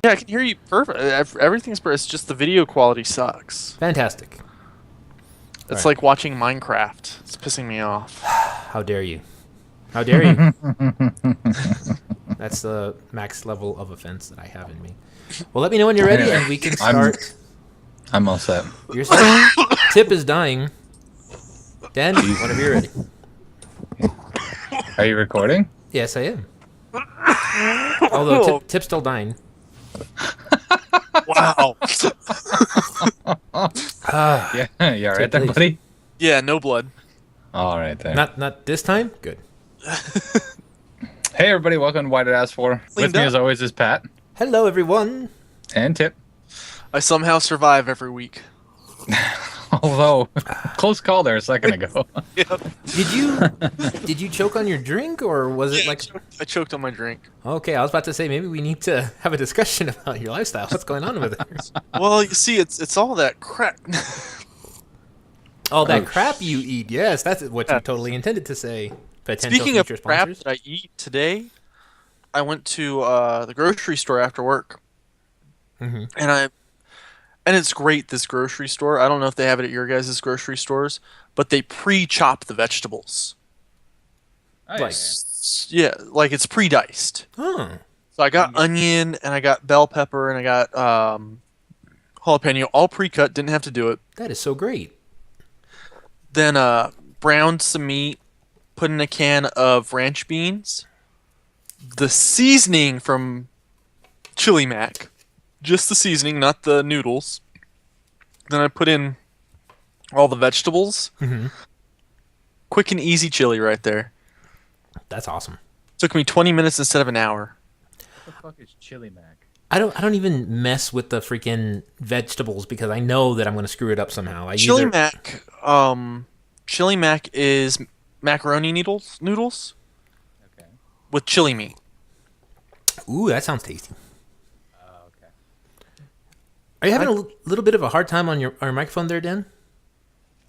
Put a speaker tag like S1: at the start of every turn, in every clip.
S1: Yeah, I can hear you perfect. Everything's perfect. It's just the video quality sucks.
S2: Fantastic.
S1: It's
S2: Right.
S1: like watching Minecraft. It's pissing me off.
S2: How dare you? How dare you? That's the max level of offense that I have in me. Well, let me know when you're ready, and we can start.
S3: I'm all set.
S2: Your set. Tip is dying. Dan, whenever you're ready.
S3: Are you recording?
S2: Yes, I am. Although Tip's still dying.
S1: Wow.
S3: Yeah, you all right there,
S2: please.
S3: buddy?
S1: Yeah, no blood.
S3: All right then.
S2: Not this time. Good.
S3: Hey everybody, welcome to Why Did I Ask For? With
S1: Cleaned
S3: me
S1: up.
S3: as always is Pat
S2: Hello, everyone.
S3: and Tip.
S1: I somehow survive every week.
S3: Although, close call there a second ago.
S1: Yep.
S2: Did you choke on your drink, or was it like?
S1: I choked on my drink.
S2: Okay, I was about to say maybe we need to have a discussion about your lifestyle. What's going on with it?
S1: Well, you see, it's all that crap.
S2: Oh, that crap you eat. Yes, that's what you totally intended to say. Potential
S1: Speaking of
S2: future
S1: crap
S2: sponsors.
S1: that I eat today, I went to the grocery store after work,
S2: Mhm.
S1: and it's great. This grocery store. I don't know if they have it at your guys' grocery stores, but they pre-chop the vegetables.
S3: Oh,
S2: Like-
S1: Yeah, like it's pre-diced.
S2: Oh,
S1: So I got onion and I got bell pepper and I got jalapeno, all pre-cut. Didn't have to do it.
S2: that is so great.
S1: Then browned some meat, put in a can of ranch beans, the seasoning from Chili Mac, just the seasoning, not the noodles. Then I put in all the vegetables.
S2: Mhm.
S1: Quick and easy chili right there.
S2: That's awesome.
S1: Took me 20 minutes instead of an hour.
S3: What the fuck is Chili Mac?
S2: I don't even mess with the freaking vegetables because I know that I'm going to screw it up somehow.
S1: Chili Mac is macaroni noodles
S3: Okay.
S1: with chili meat.
S2: Ooh, that sounds tasty.
S3: Okay.
S2: Are you having a little bit of a hard time on your microphone there, Dan?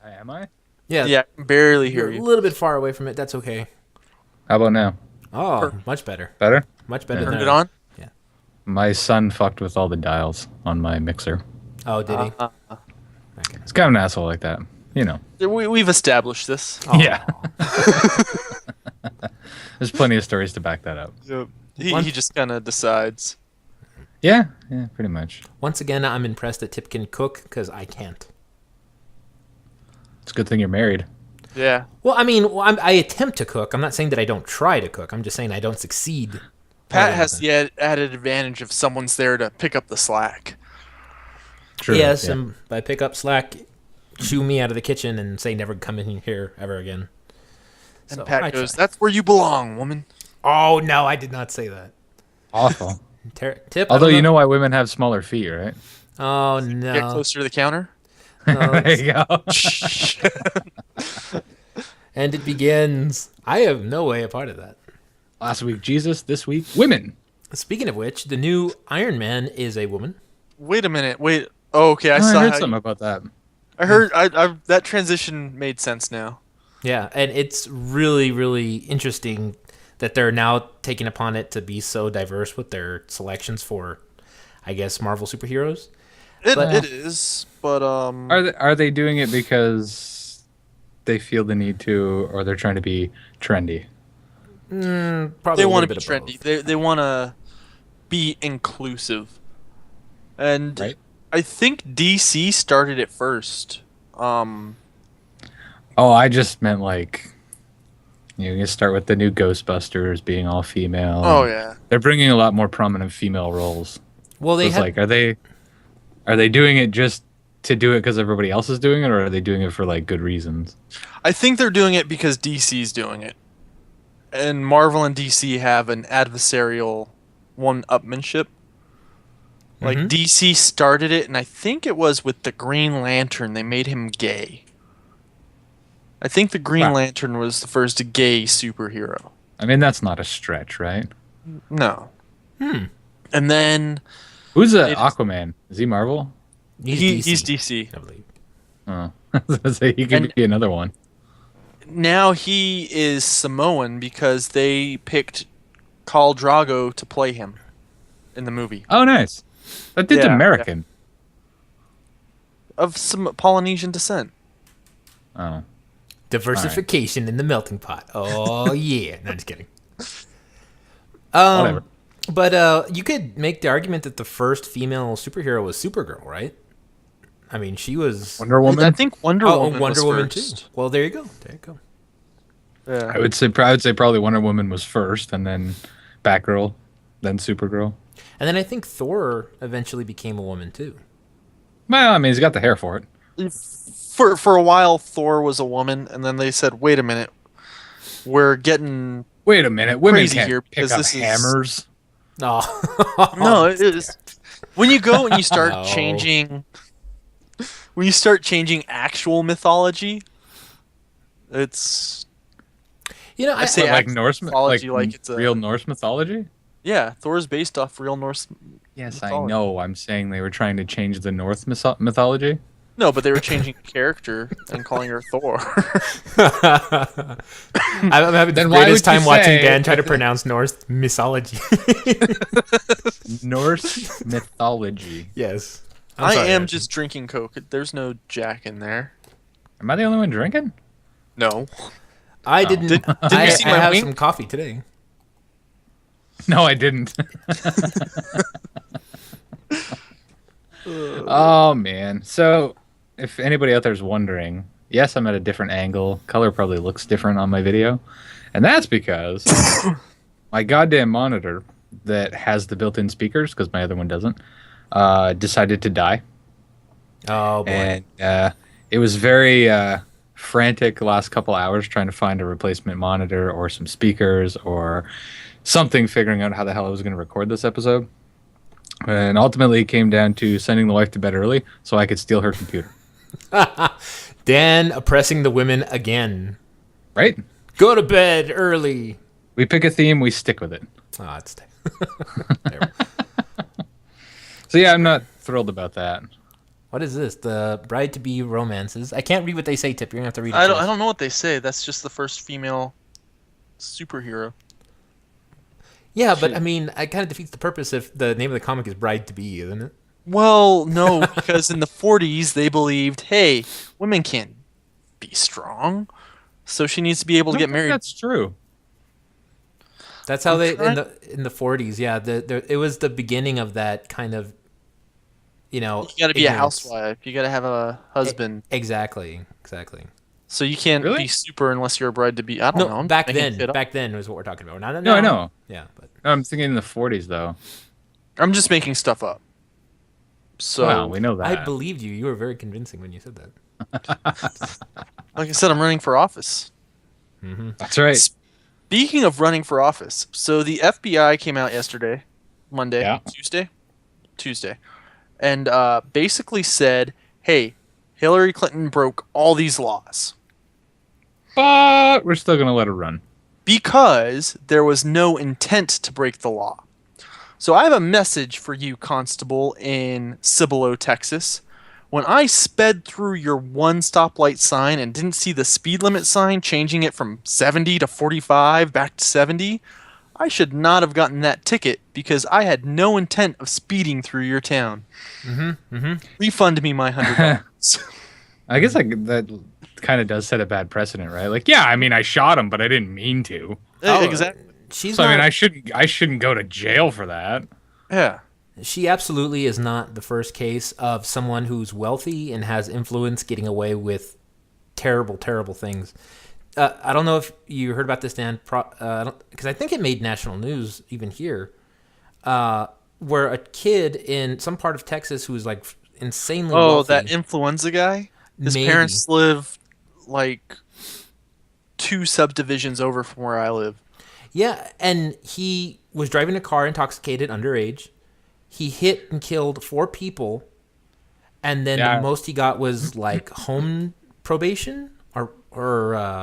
S3: Am I?
S2: Yeah.
S1: Yeah, I can barely
S2: You're
S1: hear
S2: a
S1: you.
S2: little bit far away from it. That's okay.
S3: How about now?
S2: Oh, much better.
S3: Better?
S2: Much better.
S1: Turned
S2: than
S1: it on?
S3: My son fucked with all the dials on my mixer.
S2: Oh, did he? Okay.
S3: He's kind of an asshole like that. You know.
S1: We've established this.
S2: Aw.
S3: Yeah. There's plenty of stories to back that up.
S1: He just kind of decides.
S3: Yeah, pretty much.
S2: Once again, I'm impressed that Tip can cook because I can't.
S3: It's a good thing you're married.
S1: Yeah.
S2: Well, I mean, I attempt to cook. I'm not saying that I don't try to cook. I'm just saying I don't succeed.
S1: Pat has the added advantage of someone's there to pick up the slack.
S3: True.
S2: Yes,
S3: yeah.
S2: and I pick up slack, shoo me out of the kitchen, and say never come in here ever again.
S1: And
S2: So,
S1: Pat
S2: I
S1: goes,
S2: try.
S1: "That's where you belong, woman."
S2: Oh no, I did not say that.
S3: Awful.
S2: Tip. I
S3: Although
S2: don't
S3: you know why women have smaller feet, right?
S2: Oh
S1: Get
S2: no.
S1: closer to the counter.
S2: No,
S3: There you go.
S2: and it begins. I have no way a part of that.
S3: Last week Jesus, this week women.
S2: Speaking of which, the new Iron Man is a woman.
S1: Wait a minute. Wait. Oh, okay. I
S3: I
S1: saw.
S3: heard
S1: How
S3: something about that.
S1: I heard. That transition made sense now.
S2: Yeah, and it's really, really interesting that they're now taking upon it to be so diverse with their selections for, I guess, Marvel superheroes.
S1: It is, but
S3: Are they doing it because they feel the need to, or they're trying to be trendy?
S2: Probably
S1: they
S2: a
S1: want to
S2: little
S1: be
S2: bit of
S1: trendy.
S2: both.
S1: They want to be inclusive, and
S3: Right.
S1: I think DC started it first.
S3: Oh, I just meant like, you start with the new Ghostbusters being all female.
S1: Oh yeah.
S3: They're bringing a lot more prominent female roles.
S2: Well,
S3: So
S2: they
S3: it's
S2: had
S3: like, are they doing it just to do it because everybody else is doing it, or are they doing it for like good reasons?
S1: I think they're doing it because DC's doing it. And Marvel and DC have an adversarial one-upmanship. Like
S2: Mhm.
S1: DC started it, and I think it was with the Green Lantern. They made him gay. I think the Green
S3: Wow.
S1: Lantern was the first gay superhero.
S3: I mean, that's not a stretch, right?
S1: No. And then
S3: Who's
S1: It-
S3: Aquaman? Is he Marvel?
S1: he's DC.
S2: I believe.
S3: Oh, I was gonna say he could
S1: And-
S3: be another one.
S1: Now he is Samoan because they picked Khal Drago to play him in the movie.
S3: Oh, nice. That dude's
S1: Yeah,
S3: American.
S1: Of some Polynesian descent.
S3: Oh.
S2: Diversification in the melting pot. Oh yeah. No, just kidding.
S3: Whatever.
S2: But you could make the argument that the first female superhero was Supergirl, right? I mean, she was.
S3: Wonder Woman.
S1: I think Wonder Woman
S2: Wonder
S1: was
S2: Woman
S1: first.
S2: too. Well, there you go. There you go.
S1: Yeah.
S3: I would say probably Wonder Woman was first, and then Batgirl, then Supergirl.
S2: And then I think Thor eventually became a woman too.
S3: Well, I mean, he's got the hair for it.
S1: For a while, Thor was a woman, and then they said, "Wait a minute, we're getting
S3: Wait a minute, women
S1: Crazy
S3: can't
S1: here,
S3: pick
S1: because
S3: up
S1: this is-
S3: hammers.
S2: Oh.
S1: no." It is when you go and you start
S2: No.
S1: changing. When you start changing actual mythology, it's
S2: You know,
S1: I say
S3: What, like
S1: actual
S3: Norse
S1: mythology, like it's a-
S3: real Norse mythology.
S1: yeah. Thor's based off real Norse.
S3: Yes, I
S1: mythology.
S3: know. I'm saying they were trying to change the Norse mythology.
S1: No, but they were changing the character and calling her Thor.
S2: I'm having the
S3: Then why
S2: greatest
S3: would you
S2: time watching
S3: say-
S2: Dan try to pronounce Norse mythology.
S3: Norse mythology.
S2: Yes.
S1: I am just drinking Coke. There's no Jack in there.
S3: Am I the only one drinking?
S1: No.
S2: I didn't.
S1: Didn't you
S2: I,
S1: see
S2: I
S1: my
S2: have
S1: wink?
S2: some coffee today.
S3: No, I didn't. Oh man. So, if anybody out there's wondering, yes, I'm at a different angle. Color probably looks different on my video, and that's because my goddamn monitor that has the built-in speakers, because my other one doesn't, decided to die.
S2: Oh boy.
S3: And it was very frantic the last couple hours trying to find a replacement monitor or some speakers or something, figuring out how the hell I was going to record this episode. And ultimately it came down to sending the wife to bed early so I could steal her computer.
S2: Dan oppressing the women again.
S3: Right?
S2: Go to bed early.
S3: We pick a theme, we stick with it.
S2: Oh, it's
S3: So yeah, I'm not thrilled about that.
S2: What is this? The bride-to-be romances. I can't read what they say, Tip. You're gonna have to read it.
S1: I
S2: first.
S1: don't know what they say. That's just the first female superhero.
S2: Yeah, but I mean, it kind of defeats the purpose if the name of the comic is Bride-to-be, isn't it?
S1: Well, no, because in the 40s they believed, hey, women can't be strong, so she needs to be able to
S3: I
S1: get
S3: don't think
S1: married.
S3: That's true.
S2: That's how
S1: I'm
S2: they
S1: trying-
S2: in the 40s. Yeah, it was the beginning of that kind of,
S1: You got to be a
S2: ignorance.
S1: housewife. You got to have a husband.
S2: Exactly.
S1: So you can't
S3: Really?
S1: be super unless you're a bride to be. I don't know.
S2: No,
S1: I'm
S2: back
S1: making
S2: then.
S1: shit up.
S2: Back then was what we're talking about. Not
S3: No, I
S2: now.
S3: know.
S2: Yeah, but
S3: No, I'm thinking in the 40s though.
S1: I'm just making stuff up. So,
S3: Well, we know that.
S2: I believed you. You were very convincing when you said that.
S1: like I said, I'm running for office.
S3: That's right.
S1: Speaking of running for office, so the FBI came out yesterday, Monday,
S3: Yeah.
S1: Tuesday, and basically said, "Hey, Hillary Clinton broke all these laws
S3: But we're still going to let her run.
S1: because there was no intent to break the law." So I have a message for you, Constable in Cibolo, Texas. When I sped through your one stoplight sign and didn't see the speed limit sign changing it from 70 to 45 back to 70, I should not have gotten that ticket because I had no intent of speeding through your town. Refund me my $100.
S3: I guess that kind of does set a bad precedent, right? Like, yeah, I mean, I shot him, but I didn't mean to.
S1: Exactly.
S2: She's
S3: So
S2: not,
S3: I mean, I shouldn't go to jail for that.
S1: Yeah.
S2: She absolutely is not the first case of someone who's wealthy and has influence getting away with terrible, terrible things. I don't know if you heard about this, Dan, because I think it made national news even here, where a kid in some part of Texas who was like insanely
S1: Oh,
S2: wealthy.
S1: that influenza guy? His
S2: Maybe.
S1: parents live like 2 subdivisions over from where I live.
S2: Yeah, and he was driving a car intoxicated, underage. He hit and killed 4 people, and then
S3: Yeah.
S2: the most he got was like home probation or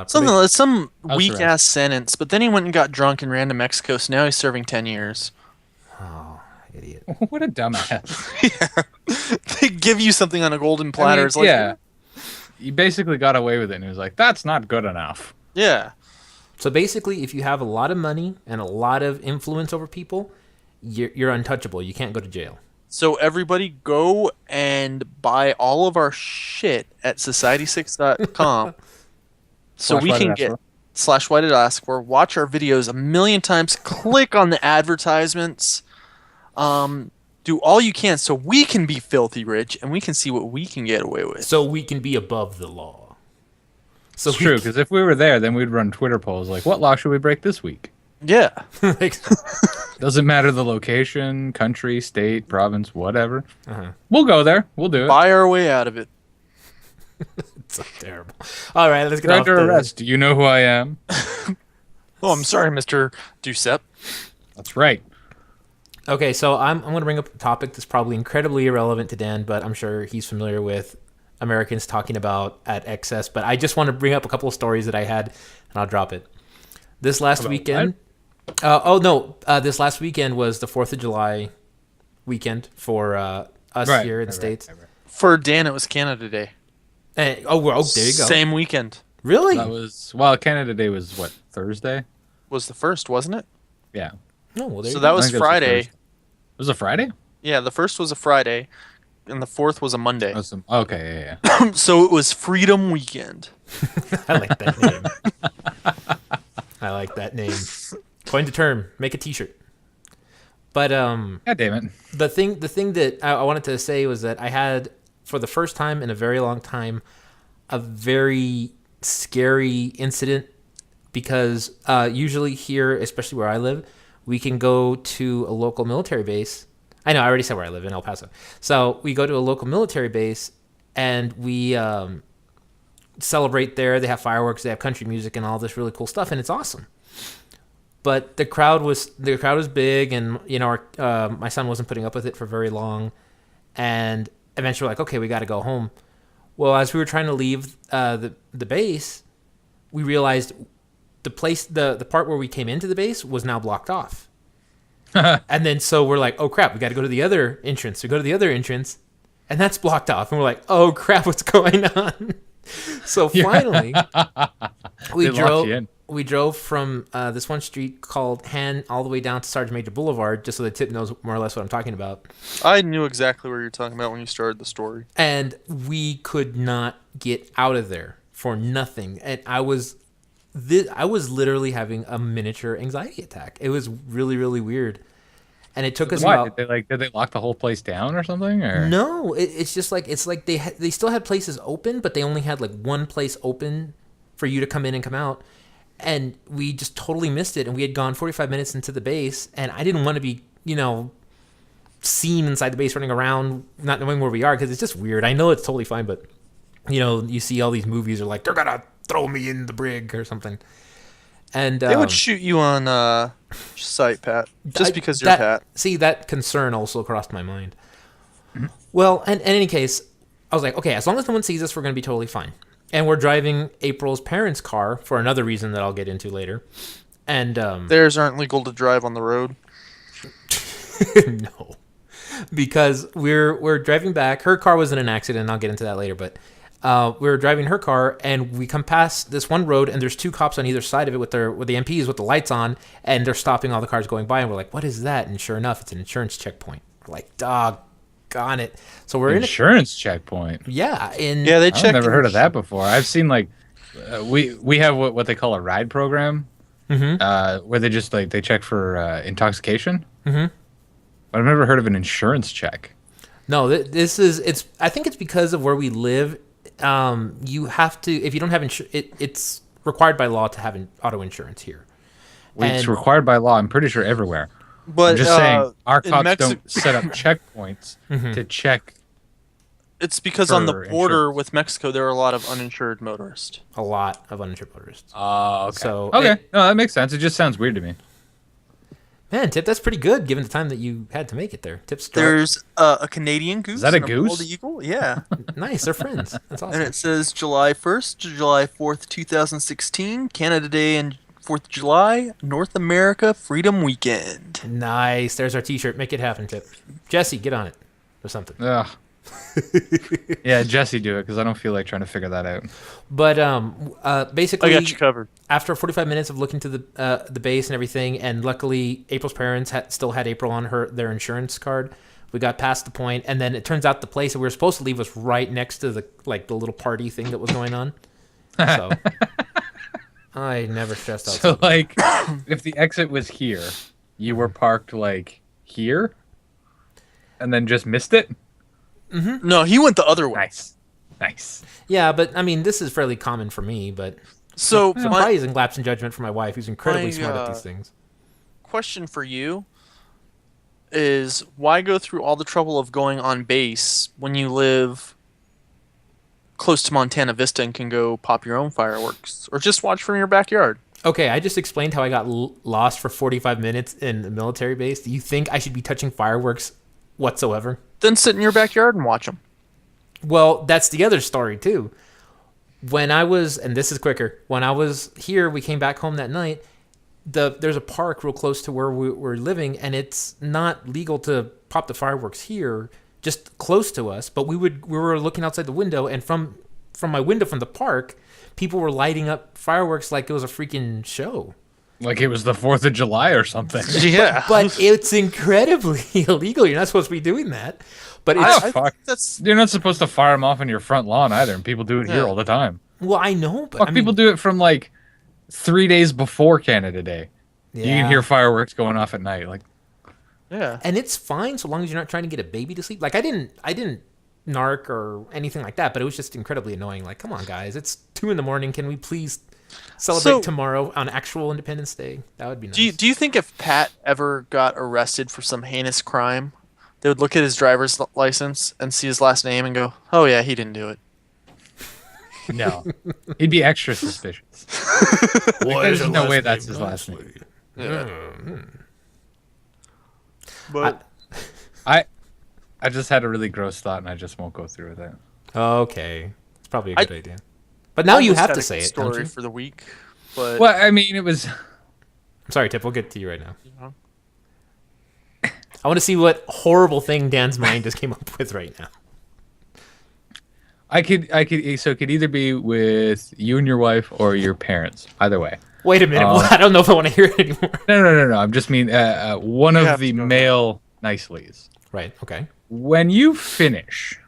S1: Something
S2: probation.
S1: like some
S3: House
S1: weak
S3: arrest.
S1: ass sentence, but then he went and got drunk and ran to Mexico, so now he's serving 10 years.
S2: Idiot.
S3: What a dumbass.
S1: They give you something on a golden platter.
S3: I mean,
S1: It's like,
S3: yeah. He basically got away with it, and he was like, that's not good enough.
S1: yeah.
S2: So basically, if you have a lot of money and a lot of influence over people, you're untouchable. You can't go to jail.
S1: So everybody go and buy all of our shit at society6.com so
S3: Slash
S1: we
S3: why did
S1: can
S3: I
S1: get
S3: ask
S1: slash why did I ask for, watch our videos a million times, click on the advertisements, do all you can so we can be filthy rich and we can see what we can get away with.
S2: So we can be above the law. So
S3: It's true, because if we were there, then we'd run Twitter polls like, what law should we break this week?
S1: Yeah.
S2: like,
S3: Doesn't matter the location, country, state, province, whatever.
S2: uh-huh.
S3: We'll go there. We'll do it.
S1: Buy our way out of it.
S2: It's so terrible. All right, let's get
S3: You're
S2: off
S3: under
S2: the
S3: arrest. Do you know who I am?
S1: Oh, I'm sorry, Mr. Duceppe.
S3: That's right.
S2: Okay, so I'm going to bring up a topic that's probably incredibly irrelevant to Dan, but I'm sure he's familiar with Americans talking about at excess. But I just want to bring up a couple of stories that I had, and I'll drop it. This last weekend. This last weekend was the 4th of July weekend for us here in the States.
S3: Right.
S1: For Dan, it was Canada Day.
S2: There you go.
S1: Same weekend.
S2: Really?
S3: That was, Canada Day was what, Thursday?
S1: Was the first, wasn't it?
S3: Yeah.
S2: No, well, there
S1: So
S2: you
S1: that
S2: go.
S1: was
S3: I think
S1: Friday.
S3: Thursday. Was it Friday?
S1: Yeah, the first was a Friday, and the fourth was a Monday.
S3: Okay, yeah.
S1: So it was Freedom Weekend.
S2: I like that name. I like that name. Coin the term. Make a T-shirt. But
S3: God damn it.
S2: the thing that I wanted to say was that I had, for the first time in a very long time, a very scary incident, because usually here, especially where I live, we can go to a local military base. I know, I already said where I live, in El Paso. So we go to a local military base and we celebrate there. They have fireworks, they have country music and all this really cool stuff, and it's awesome. But the crowd was big, and my son wasn't putting up with it for very long, and eventually we're like, okay, we got to go home. Well, as we were trying to leave the base, we realized the part where we came into the base was now blocked off. And then so we're like, oh crap, we got to go to the other entrance. We go to the other entrance, and that's blocked off, and we're like, oh crap, what's going on? So finally, we drove from this one street called Han all the way down to Sergeant Major Boulevard, just so the tip knows more or less what I'm talking about.
S1: I knew exactly what you're talking about when you started the story.
S2: And we could not get out of there for nothing. And I was literally having a miniature anxiety attack. It was really, really weird. And it took us about...
S3: Did they lock the whole place down or something? Or?
S2: No, it's just like, it's like they still had places open, but they only had like one place open for you to come in and come out. And we just totally missed it. And we had gone 45 minutes into the base, and I didn't want to be, seen inside the base running around, not knowing where we are, because it's just weird. I know it's totally fine, but, you see all these movies are like, they're going to throw me in the brig or something. And
S1: they would shoot you on sight, Pat, just because you're Pat.
S2: See, that concern also crossed my mind. Mm-hmm. Well, and in any case, I was like, okay, as long as no one sees us, we're going to be totally fine. And we're driving April's parents' car for another reason that I'll get into later. And
S1: theirs aren't legal to drive on the road.
S2: No, because we're driving back. Her car was in an accident. I'll get into that later, but we were driving her car, and we come past this one road, and there's two cops on either side of it with the MPs with the lights on, and they're stopping all the cars going by, and we're like, what is that? And sure enough, it's an insurance checkpoint. We're like, doggone it. So we're
S3: insurance checkpoint.
S2: Yeah,
S1: they check.
S3: I've never heard of that before. I've seen like we have what they call a ride program, where they just they check for intoxication. Mm-hmm. But I've never heard of an insurance check.
S2: No, it's. I think it's because of where we live. You have to, if you don't have it's required by law to have auto insurance here.
S3: It's required by law, I'm pretty sure, everywhere.
S1: But
S3: I'm just saying, our cops don't set up checkpoints to check.
S1: It's because on the border with Mexico, there are a lot of uninsured motorists.
S2: A lot of uninsured motorists.
S3: Oh, okay.
S2: So
S3: no, that makes sense. It just sounds weird to me.
S2: Man, Tip, that's pretty good given the time that you had to make it there. Tip's
S1: There's a Canadian goose.
S3: Is that a
S1: and
S3: goose?
S1: Bald eagle. Yeah.
S2: Nice, they're friends. That's awesome.
S1: And it says July 1st to July 4th, 2016, Canada Day and 4th of July, North America Freedom Weekend.
S2: Nice. There's our T-shirt. Make it happen, Tip. Jesse, get on it or something.
S3: Ugh. Yeah, Jesse, do it because I don't feel like trying to figure that out.
S2: But basically,
S1: I got you covered.
S2: After 45 minutes of looking to the base and everything, and luckily April's parents still had April on their insurance card, We got past the point, and then it turns out the place that we were supposed to leave was right next to the little party thing that was going on. So I never stressed out.
S3: So like, if the exit was here, you were parked like here, and then just missed it.
S1: No, he went the other way.
S3: Nice.
S2: Yeah, but I mean, this is fairly common for me, but
S1: So my
S2: surprising lapse in judgment for my wife, who's incredibly
S1: My,
S2: smart at these things.
S1: question for you is, why go through all the trouble of going on base when you live close to Montana Vista and can go pop your own fireworks, or just watch from your backyard?
S2: Okay, I just explained how I got lost for 45 minutes in the military base. Do you think I should be touching fireworks whatsoever?
S1: Then sit in your backyard and watch them.
S2: Well, that's the other story, too. When I was, and this is quicker, when I was here, we came back home that night. There's a park real close to where we were living, and it's not legal to pop the fireworks here, just close to us. But we were looking outside the window, and from my window from the park, people were lighting up fireworks like it was a freaking show.
S3: Like it was the 4th of July or something.
S1: Yeah,
S2: But it's incredibly illegal. You're not supposed to be doing that. But it's
S3: Oh, fuck.
S1: that's
S3: You're not supposed to fire them off on your front lawn either, and people do it here
S1: Yeah.
S3: all the time.
S2: well, I know, but
S3: Fuck,
S2: I mean,
S3: people do it from like 3 days before Canada Day. You
S2: yeah.
S3: can hear fireworks going off at night. Like,
S1: yeah.
S2: And it's fine so long as you're not trying to get a baby to sleep. Like I didn't narc or anything like that, but it was just incredibly annoying. Like, come on, guys, it's 2 a.m. Can we please celebrate
S1: So-
S2: tomorrow on actual Independence Day? That would be nice.
S1: Do you think if Pat ever got arrested for some heinous crime, they would look at his driver's license and see his last name and go, "Oh yeah, he didn't do it."
S3: no. He'd be extra suspicious. There's no way that's his last name.
S1: But
S3: I just had a really gross thought, and I just won't go through with it.
S2: Okay, it's probably a good idea. But now you
S1: almost
S2: have
S1: had
S2: to
S1: a
S2: say
S1: good
S2: it, don't
S1: story
S2: you?
S1: for the week. But
S3: Well, I mean, it was...
S2: I'm sorry, Tip. We'll get to you right now.
S1: know.
S2: I want to see what horrible thing Dan's mind just came up with right now.
S3: So it could either be with you and your wife or your parents. Either way.
S2: Wait a minute. I don't know if I want to hear it anymore.
S3: No. I just mean one
S1: You
S3: of
S1: have
S3: the
S1: to go.
S3: male nicelies.
S2: Right. Okay.
S3: When you finish,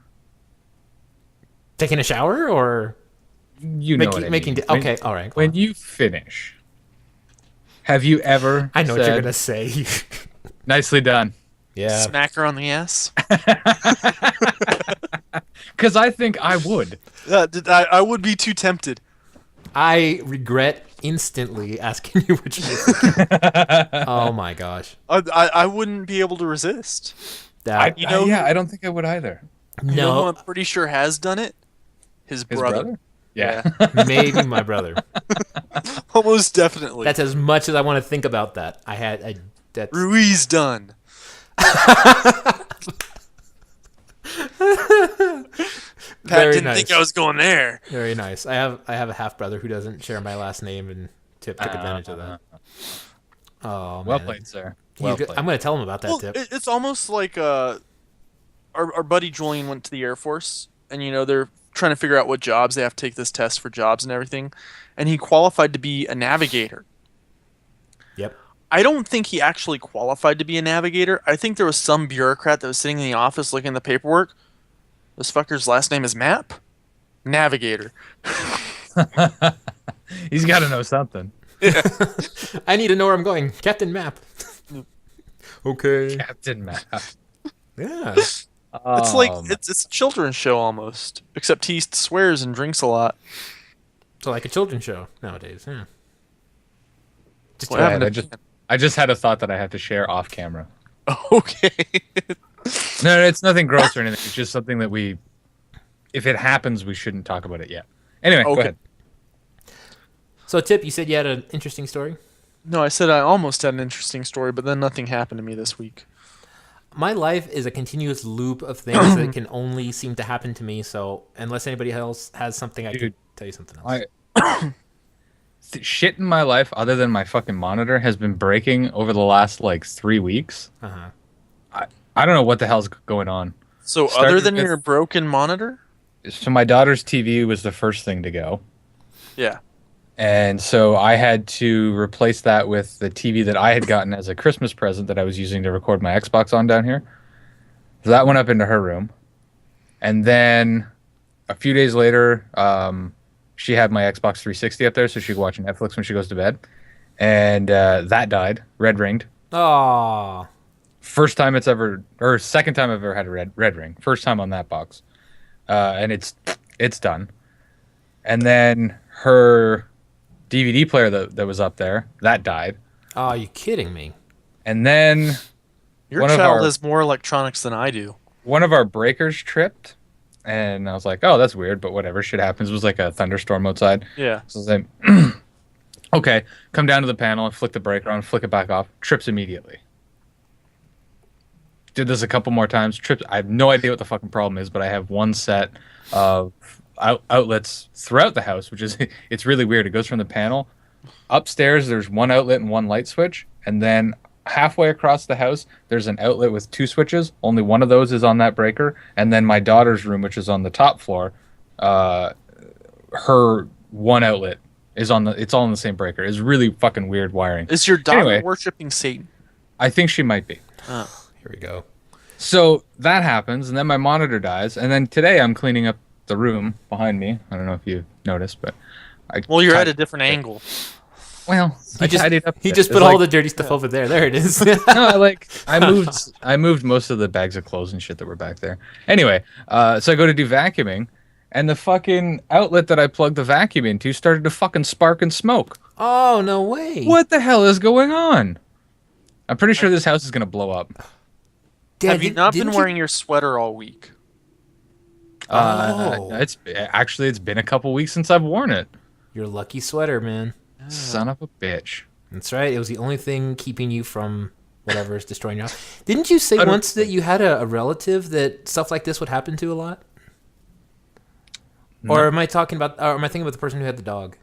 S2: Taking a shower or
S3: you know what I
S2: making?
S3: mean.
S2: Okay. All right. go
S3: When
S2: on.
S3: you finish, have you ever
S2: I know what you're
S3: said,
S2: gonna say.
S3: nicely done?
S2: Yeah.
S1: Smack her on the ass.
S3: Because I think I would.
S1: I would be too tempted.
S2: I regret instantly asking you what you did. Oh my gosh.
S1: I wouldn't be able to resist.
S2: That
S1: You know-
S3: I don't think I would either.
S1: You know who
S2: no,
S1: I'm pretty sure has done it? His
S3: His
S1: brother.
S3: brother? Yeah.
S2: maybe my brother.
S1: Almost definitely.
S2: That's as much as I want to think about that. That's
S1: Ruiz done. Pat
S2: Very
S1: didn't
S2: nice.
S1: think I was going there.
S2: very nice. I have a half brother who doesn't share my last name, and Tip took advantage of that. Oh,
S3: Well
S2: man.
S3: played, sir.
S2: He's
S3: Well
S2: good.
S3: played.
S2: I'm gonna tell him about that,
S1: Well,
S2: Tip.
S1: it's almost like our buddy Julian went to the Air Force, and they're trying to figure out what jobs they have to take this test for jobs and everything, and he qualified to be a navigator.
S2: Yep.
S1: I don't think he actually qualified to be a navigator. I think there was some bureaucrat that was sitting in the office looking at the paperwork. This fucker's last name is Map? Navigator.
S3: He's got to know something.
S2: I need to know where I'm going. Captain Map. Okay.
S3: Captain Map.
S2: Yeah.
S1: It's like
S3: Um,
S1: it's a children's show almost, except he swears and drinks a lot.
S2: So like a children's show nowadays. Yeah. Just
S1: What
S3: Go
S1: happened
S3: ahead, I just had a thought that I had to share off camera.
S1: Okay.
S3: No, it's nothing gross or anything. It's just something that if it happens, we shouldn't talk about it yet. Anyway, go
S1: Okay.
S3: ahead.
S2: So Tip, you said you had an interesting story.
S1: No, I said I almost had an interesting story, but then nothing happened to me this week.
S2: My life is a continuous loop of things that can only seem to happen to me. So unless anybody else has something, I can
S3: Dude,
S2: tell you something else.
S3: Shit in my life, other than my fucking monitor, has been breaking over the last like 3 weeks.
S2: Uh-huh.
S3: I don't know what the hell's going on.
S1: So
S3: Started
S1: other than
S3: with-
S1: your broken monitor?
S3: So my daughter's TV was the first thing to go.
S1: Yeah.
S3: And so I had to replace that with the TV that I had gotten as a Christmas present that I was using to record my Xbox on down here. So that went up into her room. And then a few days later, she had my Xbox 360 up there so she could watch Netflix when she goes to bed. And that died, red ringed.
S2: Oh,
S3: First time it's ever, or second time I've ever had a red ring. First time on that box, and it's done. And then her DVD player that was up there that died.
S2: oh, you kidding me?
S3: And then
S1: Your
S3: one of
S1: child
S3: our-
S1: has more electronics than I do.
S3: one of our breakers tripped, and I was like, "Oh, that's weird," but whatever. Shit happens. It was like a thunderstorm outside.
S1: Yeah.
S3: So I was like, "Okay, come down to the panel and flick the breaker on, flick it back off." Trips immediately. Did this a couple more times. Trips. I have no idea what the fucking problem is, but I have one set of outlets throughout the house, which is it's really weird. It goes from the panel upstairs. There's one outlet and one light switch, and then halfway across the house, there's an outlet with two switches. Only one of those is on that breaker, and then my daughter's room, which is on the top floor, her one outlet is on the. It's all in the same breaker. It's really fucking weird wiring.
S1: Is your daughter
S3: Anyway.
S1: worshiping Satan?
S3: I think she might be.
S2: Here we go.
S3: So that happens, and then my monitor dies, and then today I'm cleaning up the room behind me. I don't know if you noticed, but
S1: Well, you're at
S3: tied-
S1: a different angle.
S3: Well, I tidied up.
S2: He
S3: there.
S2: just put
S3: It's
S2: all
S3: like-
S2: the dirty stuff over there. There it is.
S3: No, I moved most of the bags of clothes and shit that were back there. Anyway, so I go to do vacuuming, and the fucking outlet that I plugged the vacuum into started to fucking spark and smoke.
S2: Oh, no way.
S3: What the hell is going on? I'm pretty sure this house is gonna blow up.
S2: Dad,
S1: Have you not been
S2: didn't
S1: wearing your sweater all week?
S2: Oh.
S3: It's been a couple weeks since I've worn it.
S2: Your lucky sweater, man.
S3: Son of a bitch.
S2: That's right. It was the only thing keeping you from whatever is destroying your house. Didn't you say
S3: I don't-
S2: once that you had a relative that stuff like this would happen to a lot? Or am I talking about? Or am I thinking about the person who had the dog?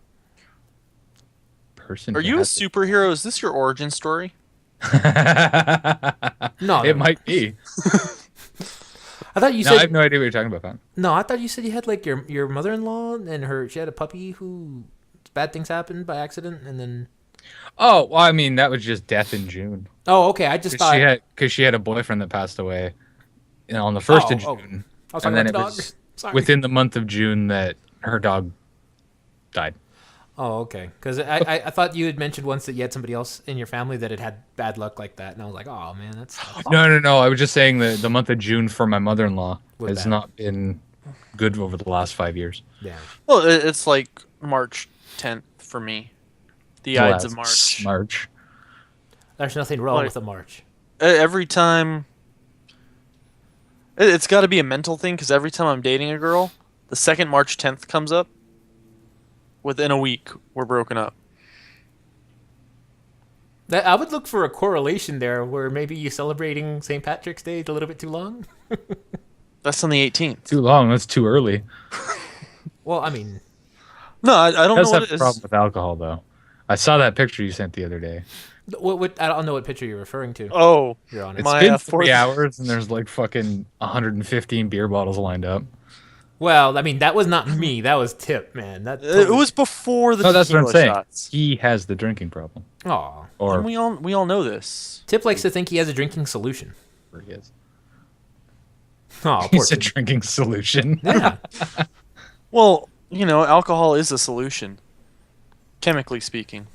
S3: Person.
S1: Are
S3: who
S1: you a
S3: has
S1: superhero? Is this your origin story?
S2: No,
S3: It might be.
S2: I thought you
S3: No, I
S2: said
S3: have no idea what you're talking about, man.
S2: no. I thought you said you had like your mother-in-law and she had a puppy who bad things happened by accident, and then
S3: Oh, well, I mean, that was just death in June.
S2: oh, okay. I just thought
S3: Because she had a boyfriend that passed away, on the 1st of
S2: Oh,
S3: June.
S2: I was
S3: And
S2: talking
S3: then
S2: about the
S3: it
S2: dog.
S3: was
S2: Sorry.
S3: within the month of June that her dog died.
S2: Oh, okay. Because I thought you had mentioned once that you had somebody else in your family that had bad luck like that, and I was like, oh man, that's
S3: No. I was just saying that the month of June for my mother-in-law
S2: Was
S3: has
S2: bad.
S3: not been good over the last 5 years.
S2: yeah.
S1: Well, it's like March 10th for me. The Ides of March.
S3: March.
S2: There's nothing wrong
S1: Like-
S2: with a march.
S1: Every time. It's got to be a mental thing because every time I'm dating a girl, the second March 10th comes up. Within a week, we're broken up.
S2: I would look for a correlation there, where maybe you celebrating St. Patrick's Day a little bit too long.
S1: That's on the 18th.
S3: Too long. That's too early.
S2: Well, I mean,
S1: No, I don't know
S3: Does
S1: what
S3: have
S1: it
S3: a
S1: is.
S3: problem with alcohol, though. I saw that picture you sent the other day.
S2: what I don't know what picture you're referring to.
S1: Oh,
S2: You're on it.
S3: It's
S1: My,
S3: been
S1: fourth-
S3: 3 hours, and there's like fucking 115 beer bottles lined up.
S2: Well, I mean, that was not me. That was Tip, man. That
S1: it was before the
S3: No, that's what I'm
S1: tequila
S3: saying.
S1: shots.
S3: He has the drinking problem.
S2: Aw.
S3: Or
S1: And we all know this.
S2: Tip likes to think he has a drinking solution.
S3: whatever he is.
S2: Oh, poor
S3: He's a
S2: Tip.
S3: drinking solution.
S2: Yeah.
S1: Well, alcohol is a solution, chemically speaking.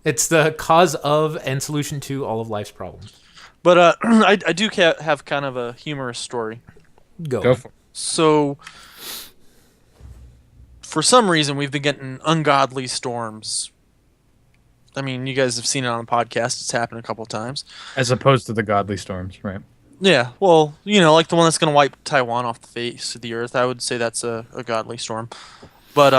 S2: It's the cause of and solution to all of life's problems.
S1: But I do have kind of a humorous story.
S3: Go for it.
S1: So, for some reason, we've been getting ungodly storms. I mean, you guys have seen it on the podcast. It's happened a couple times.
S3: As opposed to the godly storms, right?
S1: Yeah, well, like the one that's going to wipe Taiwan off the face of the earth. I would say that's a godly storm. But,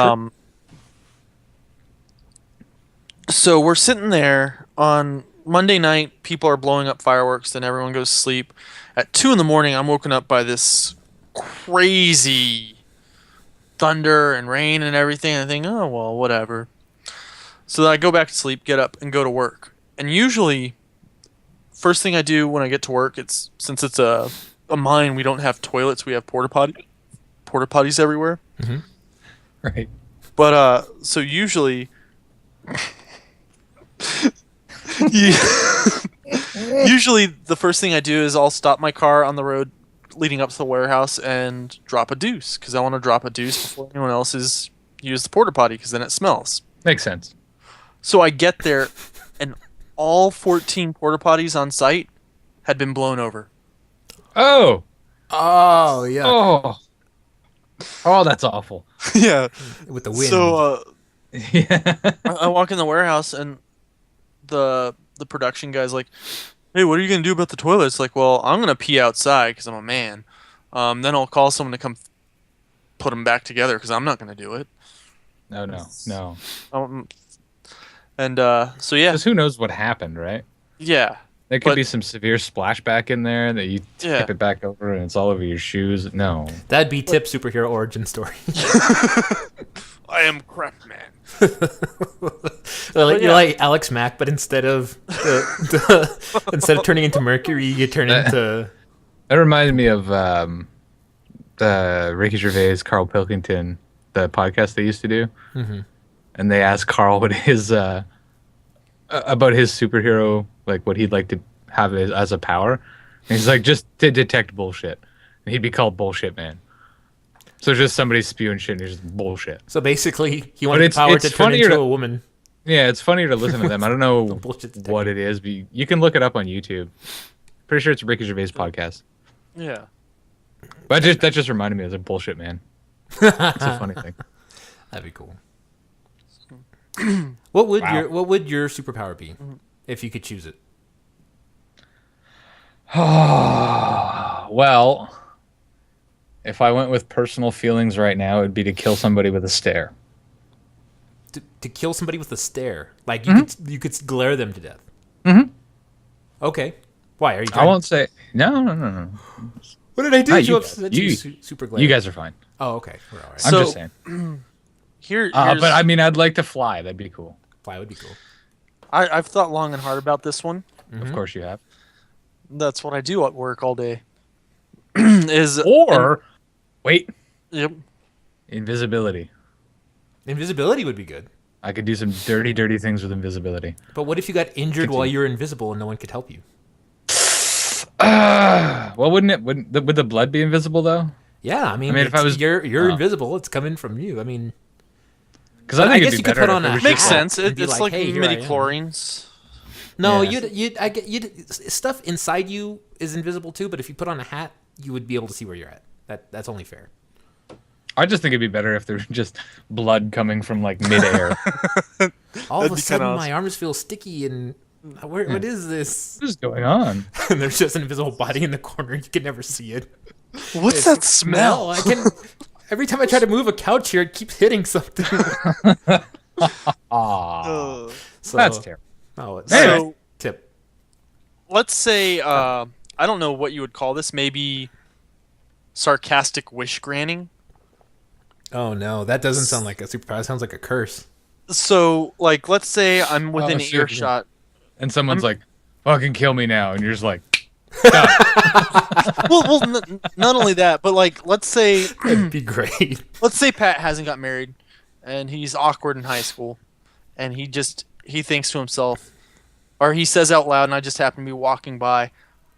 S1: so we're sitting there on Monday night. People are blowing up fireworks. Then everyone goes to sleep. At 2 in the morning, I'm woken up by this crazy thunder and rain and everything. I think, oh, well, whatever. So then I go back to sleep, get up, and go to work. And usually, first thing I do when I get to work, since it's a mine, we don't have toilets, we have porta potties everywhere.
S3: Right.
S1: But so usually, usually the first thing I do is I'll stop my car on the road leading up to the warehouse and drop a deuce because I want to drop a deuce before anyone else has used the porta potty because then it smells.
S3: Makes sense.
S1: So I get there, and all 14 porta potties on site had been blown over.
S3: Oh.
S2: Oh yeah.
S3: Oh, that's awful.
S1: Yeah.
S2: With the wind.
S1: So
S3: Yeah.
S1: I walk in the warehouse, and the production guy's like, "Hey, what are you gonna do about the toilets?" Like, well, I'm gonna pee outside because I'm a man. Then I'll call someone to come put them back together because I'm not gonna do it.
S3: No.
S1: And so yeah,
S3: Because who knows what happened, right?
S1: yeah,
S3: There could
S1: But-
S3: be some severe splashback in there that you
S1: Yeah.
S3: tip it back over and it's all over your shoes. No.
S2: That'd be Tip superhero origin story.
S1: I am crap man.
S2: You're
S1: yeah.
S2: like Alex Mack, but instead of instead of turning into Mercury, you turn into.
S3: That reminded me of the Ricky Gervais, Carl Pilkington, the podcast they used to do.
S2: Mm-hmm.
S3: And they asked Carl what his about his superhero, like what he'd like to have as a power. And he's like, just to detect bullshit. And he'd be called Bullshit Man. So just somebody spewing shit and he's just bullshit.
S2: So basically, he wanted the
S3: it's-
S2: power
S3: it's
S2: to turn
S3: funnier
S2: into
S3: to-
S2: a woman.
S3: Yeah, it's funnier to listen to them. I don't know
S2: bullshit detector.
S3: what it is, but you can look it up on YouTube. Pretty sure it's a Ricky Gervais podcast.
S1: Yeah.
S3: But that just reminded me of a Bullshit Man. It's a funny thing.
S2: That'd be cool. What would
S3: Wow.
S2: your superpower be if you could choose it?
S3: Well, if I went with personal feelings right now, it'd be to kill somebody with a stare.
S2: To kill somebody with a stare, like you could glare them to death.
S3: Mhm.
S2: Okay. Why are you?
S3: I
S2: Trying,
S3: won't say no.
S2: What did I do?
S3: Ah,
S2: You
S3: you
S2: upset
S3: guys-
S2: you
S3: you-
S2: super glare.
S3: You guys are fine.
S2: Oh, okay. We're all right.
S3: I'm
S1: So-
S3: just saying.
S1: Here's
S3: But I mean, I'd like to fly. That'd be cool.
S2: Fly would be cool.
S1: I've thought long and hard about this one.
S3: Of course you have.
S1: That's what I do at work all day. Is
S3: Or wait,
S1: yep.
S3: invisibility.
S2: Invisibility would be good.
S3: I could do some dirty things with invisibility.
S2: But what if you got injured while you were invisible and no one could help you?
S3: Well, would the blood be invisible though?
S2: Yeah, I mean,
S3: if I was-
S2: you're
S3: oh.
S2: invisible. It's coming from you. I mean,
S3: Because I
S2: But I
S3: think
S2: guess
S3: it'd
S2: you
S3: be
S2: could
S3: better
S2: put
S3: if
S2: on
S3: it
S2: a
S3: was
S2: hat.
S1: Makes
S3: just-
S1: sense.
S2: It'd be
S1: It's
S2: like,
S1: like
S2: hey, here I am.
S1: midi chlorines.
S2: no,
S3: Yeah.
S2: you'd stuff inside you is invisible too. But if you put on a hat, you would be able to see where you're at. That's only fair.
S3: I just think it'd be better if there was just blood coming from like midair.
S2: All
S1: That'd
S2: of a
S1: be
S2: sudden,
S1: kinda
S2: my arms feel sticky, and what is this?
S3: What is going on?
S2: And there's just an invisible body in the corner. You can never see it.
S1: What's that smell?
S2: I can. Every time I try to move a couch here, it keeps hitting something.
S3: Aw,
S2: So,
S3: that's terrible.
S2: Oh, it's
S3: Anyway.
S1: So
S2: tip.
S1: let's say I don't know what you would call this. Maybe sarcastic wish granting.
S2: Oh no, that doesn't sound like a superpower. It sounds like a curse.
S1: So like, let's say I'm within
S3: shit, yeah.
S1: earshot.
S3: And someone's like, "Fucking kill me now," and you're just like,
S1: well, not only that, but like, let's say
S2: That'd be great.
S1: Pat hasn't got married, and he's awkward in high school, and he thinks to himself, or he says out loud, and I just happen to be walking by,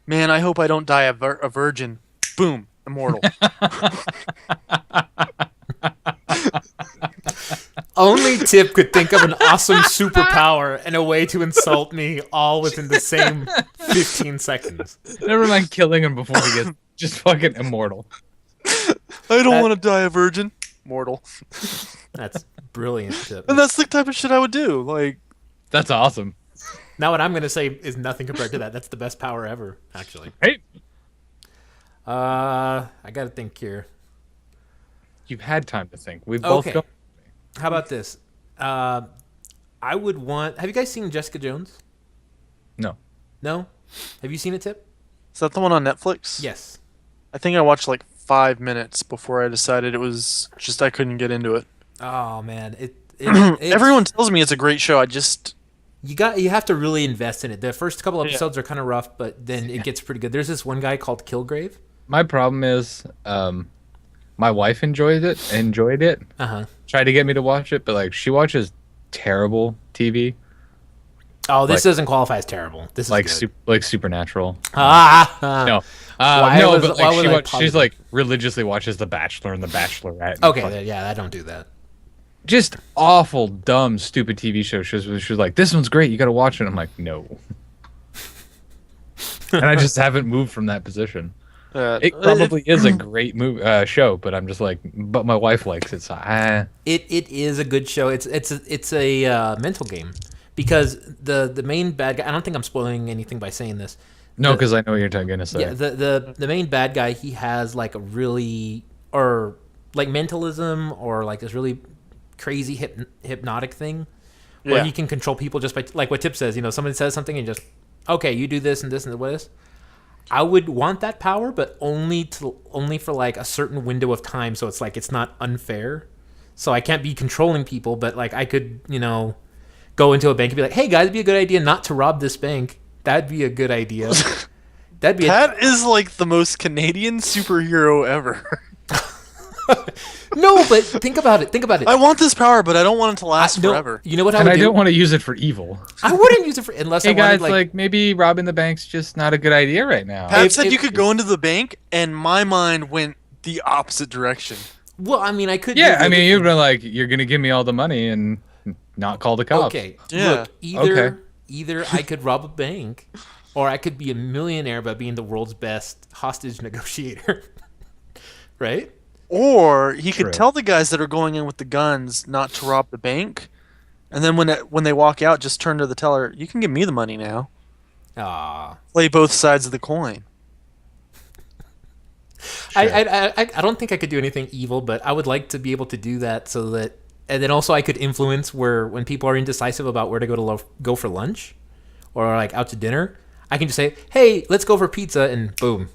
S1: man, I hope I don't die a virgin. Boom, immortal.
S2: Only Tip could think of an awesome superpower and a way to insult me all within the same 15 seconds.
S3: never mind killing him before he gets just fucking immortal.
S1: I don't
S2: That-
S1: want to die a virgin. Mortal.
S2: That's brilliant, Tip.
S1: And that's the type of shit I would do. Like,
S3: That's awesome.
S2: Now what I'm going to say is nothing compared to that. That's the best power ever, actually.
S3: Hey,
S2: I got to think here.
S3: you've had time to think. We've both
S2: Okay.
S3: got.
S2: How about this? I would want... Have you guys seen Jessica Jones?
S3: No.
S2: No? Have you seen it, Tip?
S1: is that the one on Netflix?
S2: Yes.
S1: I think I watched like 5 minutes before I decided it was just I couldn't get into it.
S2: Oh, man.
S1: Everyone tells me it's a great show.
S2: You have to really invest in it. The first couple episodes are kind of rough, but then it gets pretty good. There's this one guy called Kilgrave.
S3: My problem is, my wife enjoyed it.
S2: Uh-huh.
S3: Tried to get me to watch it, but like she watches terrible TV.
S2: Oh, this
S3: Like-
S2: doesn't qualify as terrible. This is
S3: like
S2: good.
S3: like Supernatural.
S2: No. Why
S3: No,
S2: was-
S3: but
S2: why
S3: like
S2: was I
S3: she's
S2: positive?
S3: like religiously watches The Bachelor and The Bachelorette. and
S2: Okay,
S3: fucking-
S2: yeah, I don't do that.
S3: just awful, dumb, stupid TV shows. She was like, "This one's great. You got to watch it." I'm like, "No," and I just haven't moved from that position. It probably is a great show, but I'm just like, but my wife likes it, so
S2: It is a good show. It's a mental game because the main bad guy. I don't think I'm spoiling anything by saying this.
S3: no, because I know what you're going to say.
S2: Yeah, the main bad guy, he has like a really or like mentalism or like this really crazy hypnotic thing where
S1: Yeah.
S2: he can control people just by like what Tip says. You know, someone says something and just okay, you do this and this and this. I would want that power, but only for like a certain window of time, so it's like it's not unfair. So I can't be controlling people, but like I could, go into a bank and be like, "Hey guys, it'd be a good idea not to rob this bank." That'd be a good idea. That'd be
S1: That is like the most Canadian superhero ever.
S2: no, but think about it. Think about it.
S1: I want this power, but I don't want it to last
S2: No,
S1: forever.
S2: you know what I
S3: And
S2: would
S3: I
S2: do?
S3: don't want to use it for evil.
S2: I wouldn't use it for unless
S3: Hey
S2: I wanted
S3: guys, like maybe robbing the bank's just not a good idea right now.
S1: Pat
S2: If-
S1: said
S2: if-
S1: you could go into the bank, and my mind went the opposite direction.
S2: Well, I mean, I could.
S3: Yeah,
S2: do
S3: I mean,
S2: the-
S3: you'd be like, "You're going to give me all the money and not call the cops."
S2: Okay.
S1: Yeah.
S2: Look,
S3: Okay.
S2: either I could rob a bank, or I could be a millionaire by being the world's best hostage negotiator. Right?
S1: Or he
S3: True.
S1: could tell the guys that are going in with the guns not to rob the bank, and then when they walk out, just turn to the teller. You can give me the money now.
S2: Ah.
S1: Play both sides of the coin.
S2: I don't think I could do anything evil, but I would like to be able to do that so that, and then also I could influence where when people are indecisive about where to go for lunch, or like out to dinner, I can just say, "Hey, let's go for pizza," and boom,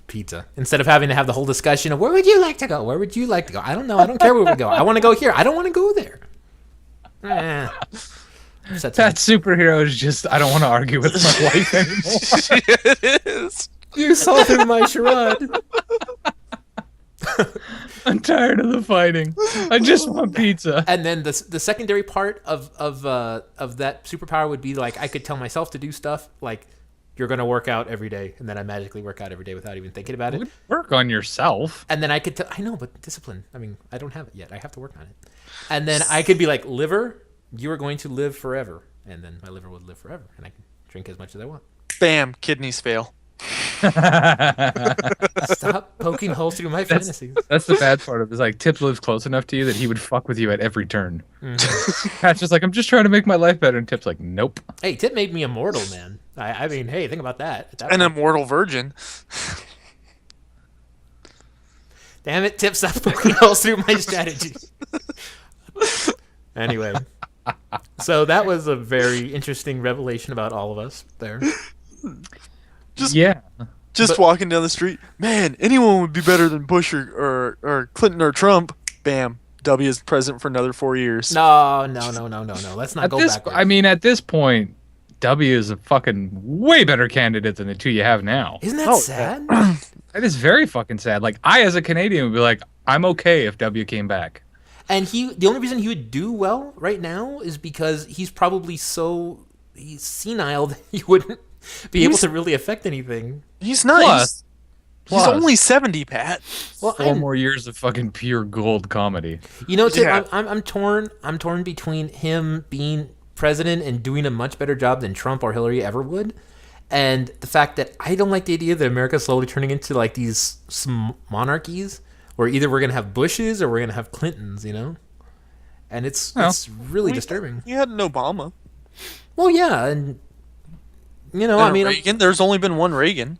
S2: pizza. Instead of having to have the whole discussion of where would you like to go? Where would you like to go? I don't know. I don't care where we go. I want to go here. I don't want to go there. Upsets me.
S3: That superhero is just, I don't want to argue with my wife anymore.
S1: It is.
S2: You saw through my charade.
S3: I'm tired of the fighting. I just want pizza.
S2: And then the secondary part of that superpower would be like I could tell myself to do stuff like you're gonna work out every day, and then I magically work out every day without even thinking about it.
S3: Work on yourself.
S2: And then I could I know, but discipline. I mean, I don't have it yet. I have to work on it. And then I could be like, liver, you are going to live forever, and then my liver would live forever, and I can drink as much as I want.
S1: Bam, kidneys fail.
S2: Stop poking holes through my fantasies.
S3: That's the bad part of it. Is like Tips lives close enough to you that he would fuck with you at every turn. Pat's just like, I'm just trying to make my life better, and Tips like, nope.
S2: Hey, Tip made me immortal, man. I mean, hey, think about that. At that
S1: An
S2: point.
S1: immortal virgin.
S2: Damn it, Tip, stop poking holes through my strategies. Anyway, so that was a very interesting revelation about all of us there.
S3: Yeah.
S1: Just walking down the street, man, anyone would be better than Bush or Clinton or Trump. Bam, W is president for another 4 years.
S2: No. Let's not
S3: At
S2: go
S3: this,
S2: back.
S3: I mean, at this point, W is a fucking way better candidate than the two you have now.
S2: Isn't that
S1: Oh,
S2: sad?
S3: That is very fucking sad. Like, I, as a Canadian, would be like, I'm okay if W came back.
S2: And the only reason he would do well right now is because he's probably he's senile that he wouldn't be able to really affect anything.
S1: He's not.
S3: Plus-
S1: he's
S3: plus-
S1: only 70, Pat.
S2: Well,
S3: 4 more years of fucking pure gold comedy.
S2: Tip,
S1: Yeah.
S2: I'm torn. I'm torn between him being president and doing a much better job than Trump or Hillary ever would, and the fact that I don't like the idea that America's slowly turning into like these monarchies, where either we're gonna have Bushes or we're gonna have Clintons, and it's really disturbing.
S1: He had an Obama.
S2: Well, yeah, and I
S1: And
S2: mean,
S1: Reagan. There's only been one Reagan.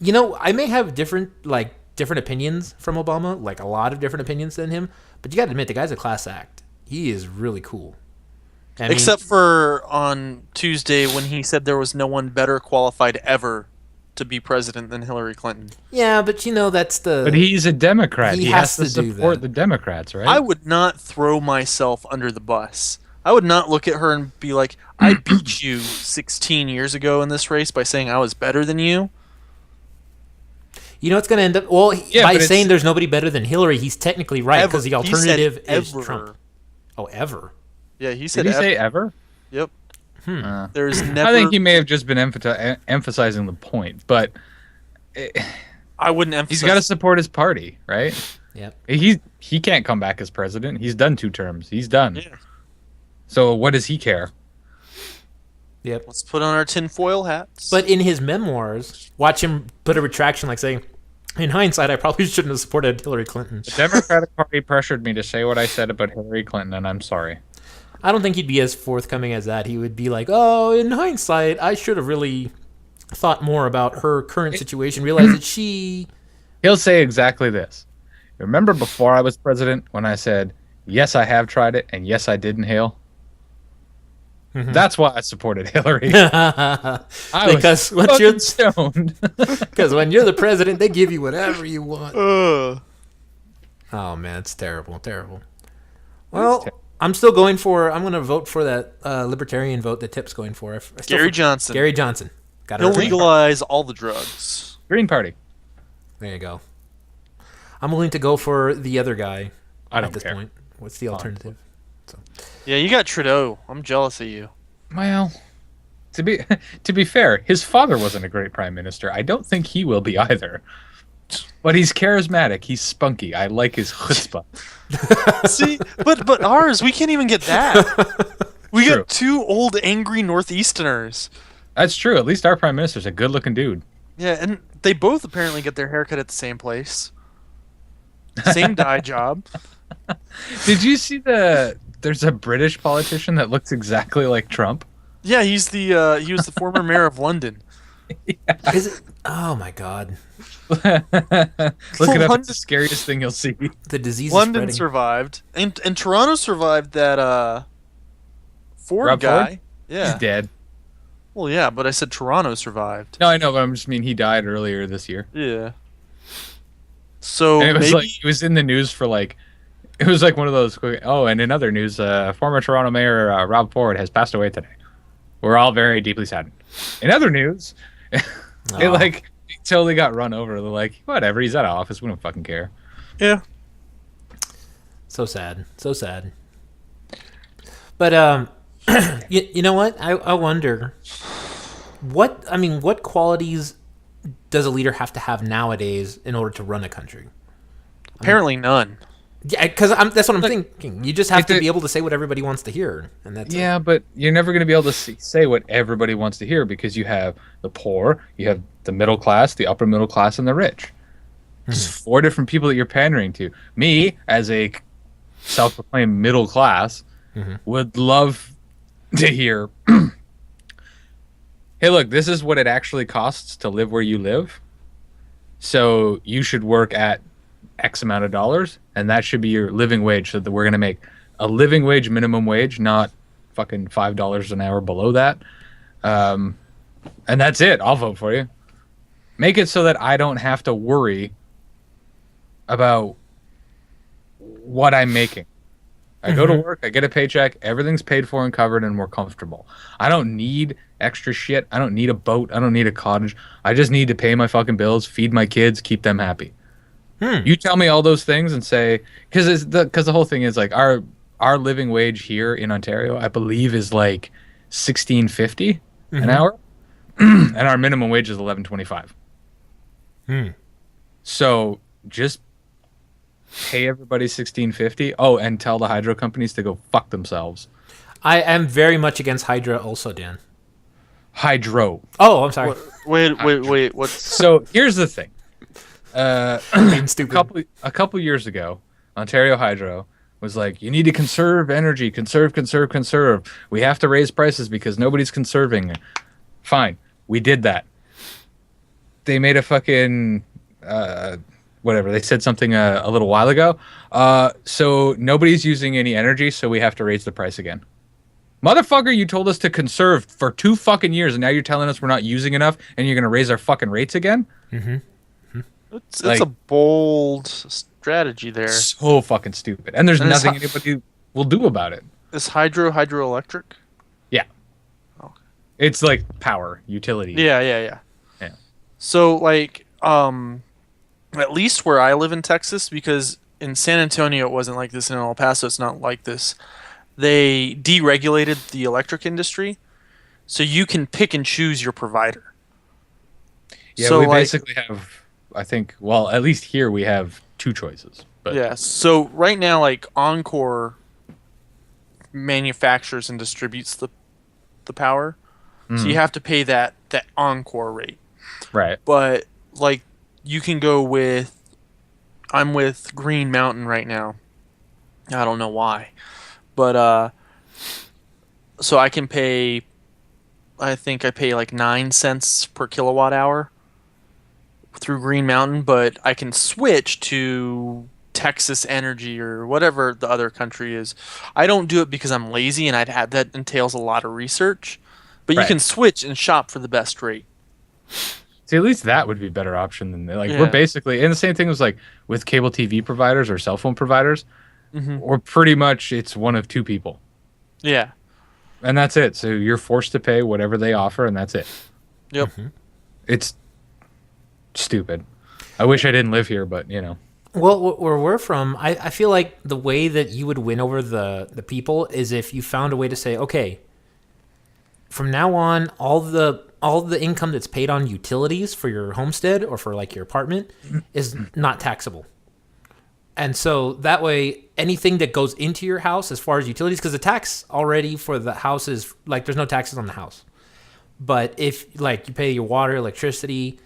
S2: I may have different opinions from Obama, like a lot of different opinions than him, but you got to admit the guy's a class act. He is really cool. I mean,
S1: Except for on Tuesday when he said there was no one better qualified ever to be president than Hillary Clinton.
S2: yeah, but that's the.
S3: But he's a Democrat.
S2: He
S3: He
S2: has
S3: has
S2: to
S3: to
S2: do
S3: support
S2: that.
S3: the Democrats, right?
S1: I would not throw myself under the bus. I would not look at her and be like, I beat you 16 years ago in this race by saying I was better than you.
S2: It's going to end up. Well,
S3: Yeah,
S2: by
S3: but
S2: saying
S3: it's-
S2: there's nobody better than Hillary, he's technically right because the
S1: Ever. He said
S2: alternative is
S1: ever.
S2: Trump. Oh, ever.
S1: Yeah, he said
S3: Did he
S1: ever.
S3: say ever?
S1: Yep. There's never.
S3: I think he may have just been emphasizing the point, but
S1: I wouldn't emphasize.
S3: he's got to support his party, right?
S2: Yep.
S3: He can't come back as president. He's done 2 terms. He's done.
S1: Yeah.
S3: So what does he care?
S2: Yep.
S1: Let's put on our tinfoil hats.
S2: But in his memoirs, watch him put a retraction like saying, in hindsight, I probably shouldn't have supported Hillary Clinton.
S3: The Democratic Party pressured me to say what I said about Hillary Clinton, and I'm sorry.
S2: I don't think he'd be as forthcoming as that. He would be like, oh, in hindsight, I should have really thought more about her current situation, realized that she...
S3: He'll say exactly this. Remember before I was president when I said, yes, I have tried it, and yes, I did inhale? That's why I supported Hillary.
S2: Because once you're
S3: stoned.
S2: because when you're the president, they give you whatever you want.
S1: Ugh.
S2: Oh man, it's terrible, terrible. Well, I'm still going for. I'm going to vote for that libertarian vote that Tip's going for.
S1: Gary Johnson.
S2: Gary Johnson. Got
S1: He'll
S2: it.
S1: legalize all the drugs.
S3: Green Party.
S2: There you go. I'm willing to go for the other guy.
S3: I don't
S2: at this
S3: care.
S2: point. What's the alternative?
S1: Yeah, you got Trudeau. I'm jealous of you.
S3: Well, to be fair, his father wasn't a great prime minister. I don't think he will be either. But he's charismatic. He's spunky. I like his chutzpah.
S1: See, but ours, we can't even get that. We
S3: True.
S1: got 2 old, angry Northeasterners.
S3: That's true. At least our prime minister's a good-looking dude.
S1: Yeah, and they both apparently get their haircut at the same place. Same dye job.
S3: Did you see there's a British politician that looks exactly like Trump?
S1: Yeah, he was the former mayor of London.
S2: Is it? Oh my God!
S3: Look it up.
S1: London-
S3: It's the scariest thing you'll see.
S2: The disease
S1: London
S2: is spreading.
S1: survived, and Toronto survived that Ford
S3: Rob
S1: guy.
S3: Ford?
S1: Yeah.
S3: He's dead.
S1: Well, yeah, but I said Toronto survived.
S3: No, I know, but I just mean he died earlier this year.
S1: Yeah. So
S3: And it was
S1: maybe
S3: like he was in the news for like, it was like one of those. Oh, and in other news, former Toronto Mayor Rob Ford has passed away today. We're all very deeply saddened. In other news, it totally got run over. They're like, whatever, he's out of office. We don't fucking care.
S1: yeah.
S2: So sad. So sad. But you know what? I wonder what qualities does a leader have to have nowadays in order to run a country?
S1: Apparently none.
S2: Yeah, because that's what I'm thinking. You just have to
S3: it-
S2: be able to say what everybody wants to hear, and that's
S3: Yeah, but you're never going to be able to say what everybody wants to hear because you have the poor, you have the middle class, the upper middle class, and the rich. There's 4 different people that you're pandering to. Me, as a self-proclaimed middle class, would love to hear, hey, look, this is what it actually costs to live where you live. So you should work at X amount of dollars, and that should be your living wage. So that we're going to make a living wage, minimum wage, not fucking $5 an hour below that. And that's it. I'll vote for you. Make it so that I don't have to worry about what I'm making. I go to work, I get a paycheck, everything's paid for and covered, and we're comfortable. I don't need extra shit. I don't need a boat. I don't need a cottage. I just need to pay my fucking bills, feed my kids, keep them happy. You tell me all those things and say, because the whole thing is like our living wage here in Ontario, I believe, is like $16.50 an hour, and our minimum wage is $11.25. So just pay everybody $16.50. Oh, and tell the hydro companies to go fuck themselves.
S2: I am very much against Hydra, also, Dan.
S3: Hydro.
S2: Oh, I'm sorry.
S1: Wait. What's
S3: So here's the thing.
S2: Being stupid.
S3: A couple years ago, Ontario Hydro was like, you need to conserve energy, conserve. We have to raise prices because nobody's conserving. Fine, we did that. They made a fucking whatever. They said something a little while ago. So nobody's using any energy, so we have to raise the price again. Motherfucker, you told us to conserve for 2 fucking years, and now you're telling us we're not using enough, and you're gonna raise our fucking rates again?
S1: it's
S3: Like-
S1: a bold strategy there.
S3: So fucking stupid. And there's
S1: And it's
S3: nothing anybody will do about it.
S1: Is hydroelectric?
S3: Yeah.
S1: Okay.
S3: It's like power, utility.
S1: Yeah.
S3: Yeah.
S1: So like at least where I live in Texas, because in San Antonio it wasn't like this, in El Paso it's not like this. They deregulated the electric industry, So you can pick and choose your provider.
S3: Yeah,
S1: So,
S3: we
S1: like,
S3: basically have, I think, well, at least here we have two choices. But
S1: yeah. So right now, like Encore manufactures and distributes the power. So you have to pay that Encore rate.
S3: right.
S1: But like you can go with I'm with Green Mountain right now. I don't know why. But so I can pay I think I pay like 9 cents per kilowatt hour through Green Mountain, but I can switch to Texas Energy or whatever the other country is. I don't do it because I'm lazy and that entails a lot of research. But you
S3: Right.
S1: can switch and shop for the best rate.
S3: See, at least that would be a better option than like
S1: Yeah.
S3: we're basically, and the same thing was like with cable TV providers or cell phone providers, or pretty much it's one of two people,
S1: Yeah.
S3: and that's it. So you're forced to pay whatever they offer, and that's it.
S1: Yep.
S3: It's stupid. I wish I didn't live here, but you know.
S2: Well, where we're from, I feel like the way that you would win over the people is if you found a way to say, okay, from now on, all the income that's paid on utilities for your homestead or for like your apartment is not taxable. And so that way, anything that goes into your house as far as utilities, because the tax already for the house is like there's no taxes on the house. But if like you pay your water, electricity,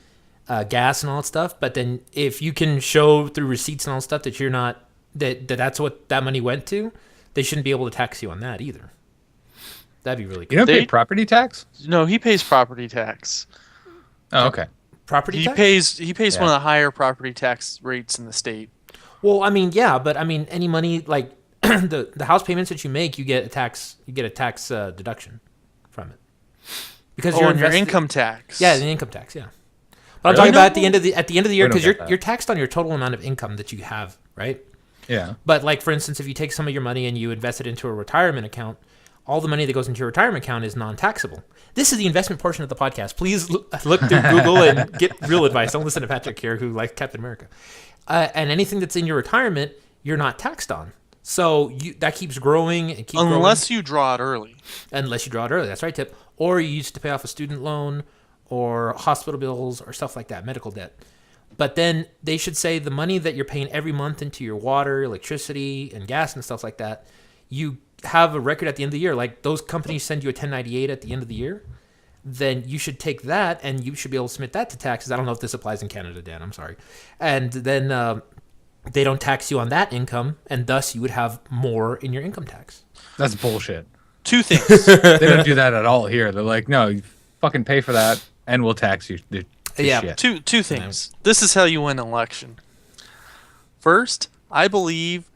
S2: gas, and all that stuff, but then if you can show through receipts and all that stuff that you're not that's what that money went to, they shouldn't be able to tax you on that either. That'd be really
S3: You
S2: cool.
S3: don't
S1: They-
S3: pay property tax?
S1: No, he pays property tax.
S3: Oh, okay.
S2: Property
S1: He
S2: tax?
S1: pays
S3: Yeah.
S1: one of the higher property tax rates in the state.
S2: Well, I mean, yeah, but I mean, any money like the house payments that you make, you get a tax deduction from it because
S1: Oh,
S2: you're
S1: and your
S2: invested-
S1: income tax.
S2: Yeah, the income tax. Yeah, but I'm
S3: Really?
S2: talking about at the end of the year
S3: We don't
S2: because
S3: get that.
S2: you're taxed on your total amount of income that you have, right?
S3: Yeah.
S2: But like for instance, if you take some of your money and you invest it into a retirement account, all the money that goes into your retirement account is non-taxable. This is the investment portion of the podcast. Please look through Google and get real advice. Don't listen to Patrick here, who likes Captain America. And anything that's in your retirement, you're not taxed on. So that keeps growing and keeps growing.
S1: Unless you draw it early.
S2: Unless you draw it early. That's right, Tip. Or you used to pay off a student loan or hospital bills or stuff like that, medical debt. But then they should say the money that you're paying every month into your water, electricity, and gas and stuff like that, you have a record at the end of the year. Like those companies send you a 1098 at the end of the year. Then you should take that and you should be able to submit that to taxes. I don't know if this applies in Canada, Dan. I'm sorry. And then they don't tax you on that income, and thus you would have more in your income tax.
S3: That's bullshit.
S1: Two things.
S3: They don't do that at all here. They're like, no, you fucking pay for that, and we'll tax you.
S2: Yeah.
S3: Shit.
S1: Two things. This is how you win an election. First, I believe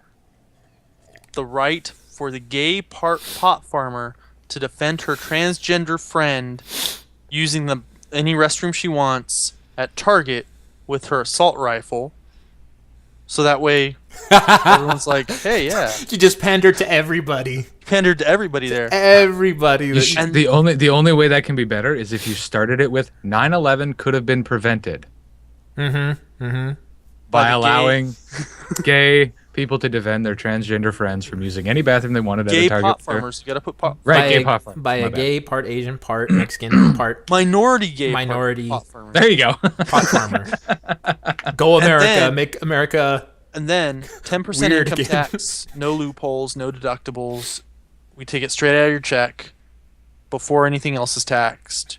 S1: the right for the gay pot farmer to defend her transgender friend using any restroom she wants at Target with her assault rifle. So that way everyone's like, hey, yeah.
S2: You just pander to everybody.
S1: Pandered to everybody there.
S2: Everybody.
S3: You should- the only way that can be better is if you started it with 9/11 could have been prevented by
S1: the gay-
S3: allowing gay people to defend their transgender friends from using any bathroom they wanted at
S1: Gay
S3: a Target.
S1: pot farmers. You gotta put pot.
S3: Right, gay pot farmers.
S2: by
S3: My
S2: a
S3: bad.
S2: gay, part Asian, part Mexican, part
S1: Minority gay
S2: Minority.
S1: pot farmers.
S3: There you go.
S2: pot farmer. Go America,
S1: then-
S2: make America.
S1: And then 10%
S2: Weird
S1: income
S2: again.
S1: tax, no loopholes, no deductibles. We take it straight out of your check before anything else is taxed.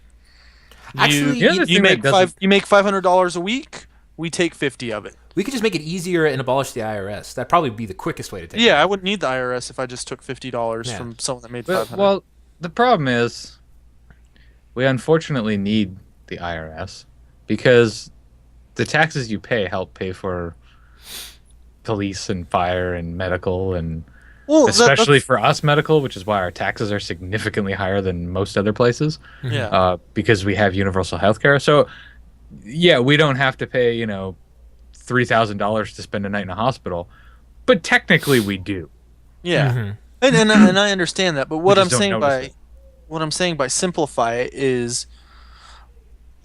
S2: Actually,
S3: The other
S1: you
S3: thing
S1: make
S3: that doesn't-
S1: you make $500 a week. We take 50 of it.
S2: We could just make it easier and abolish the IRS. That'd probably be the quickest way to take it.
S1: Yeah, I wouldn't need the IRS if I just took $50
S2: Yeah.
S1: from someone that made
S3: Well,
S1: 500.
S3: well, the problem is we unfortunately need the IRS because the taxes you pay help pay for police and fire and medical and
S1: Well,
S3: especially for us medical, which is why our taxes are significantly higher than most other places
S1: yeah.
S3: because we have universal health care. So yeah, we don't have to pay, $3,000 to spend a night in a hospital, but technically we do.
S1: Yeah.
S2: Mhm.
S1: And I understand that, but what
S3: We
S1: I'm
S3: just don't
S1: saying
S3: notice
S1: by simplify it is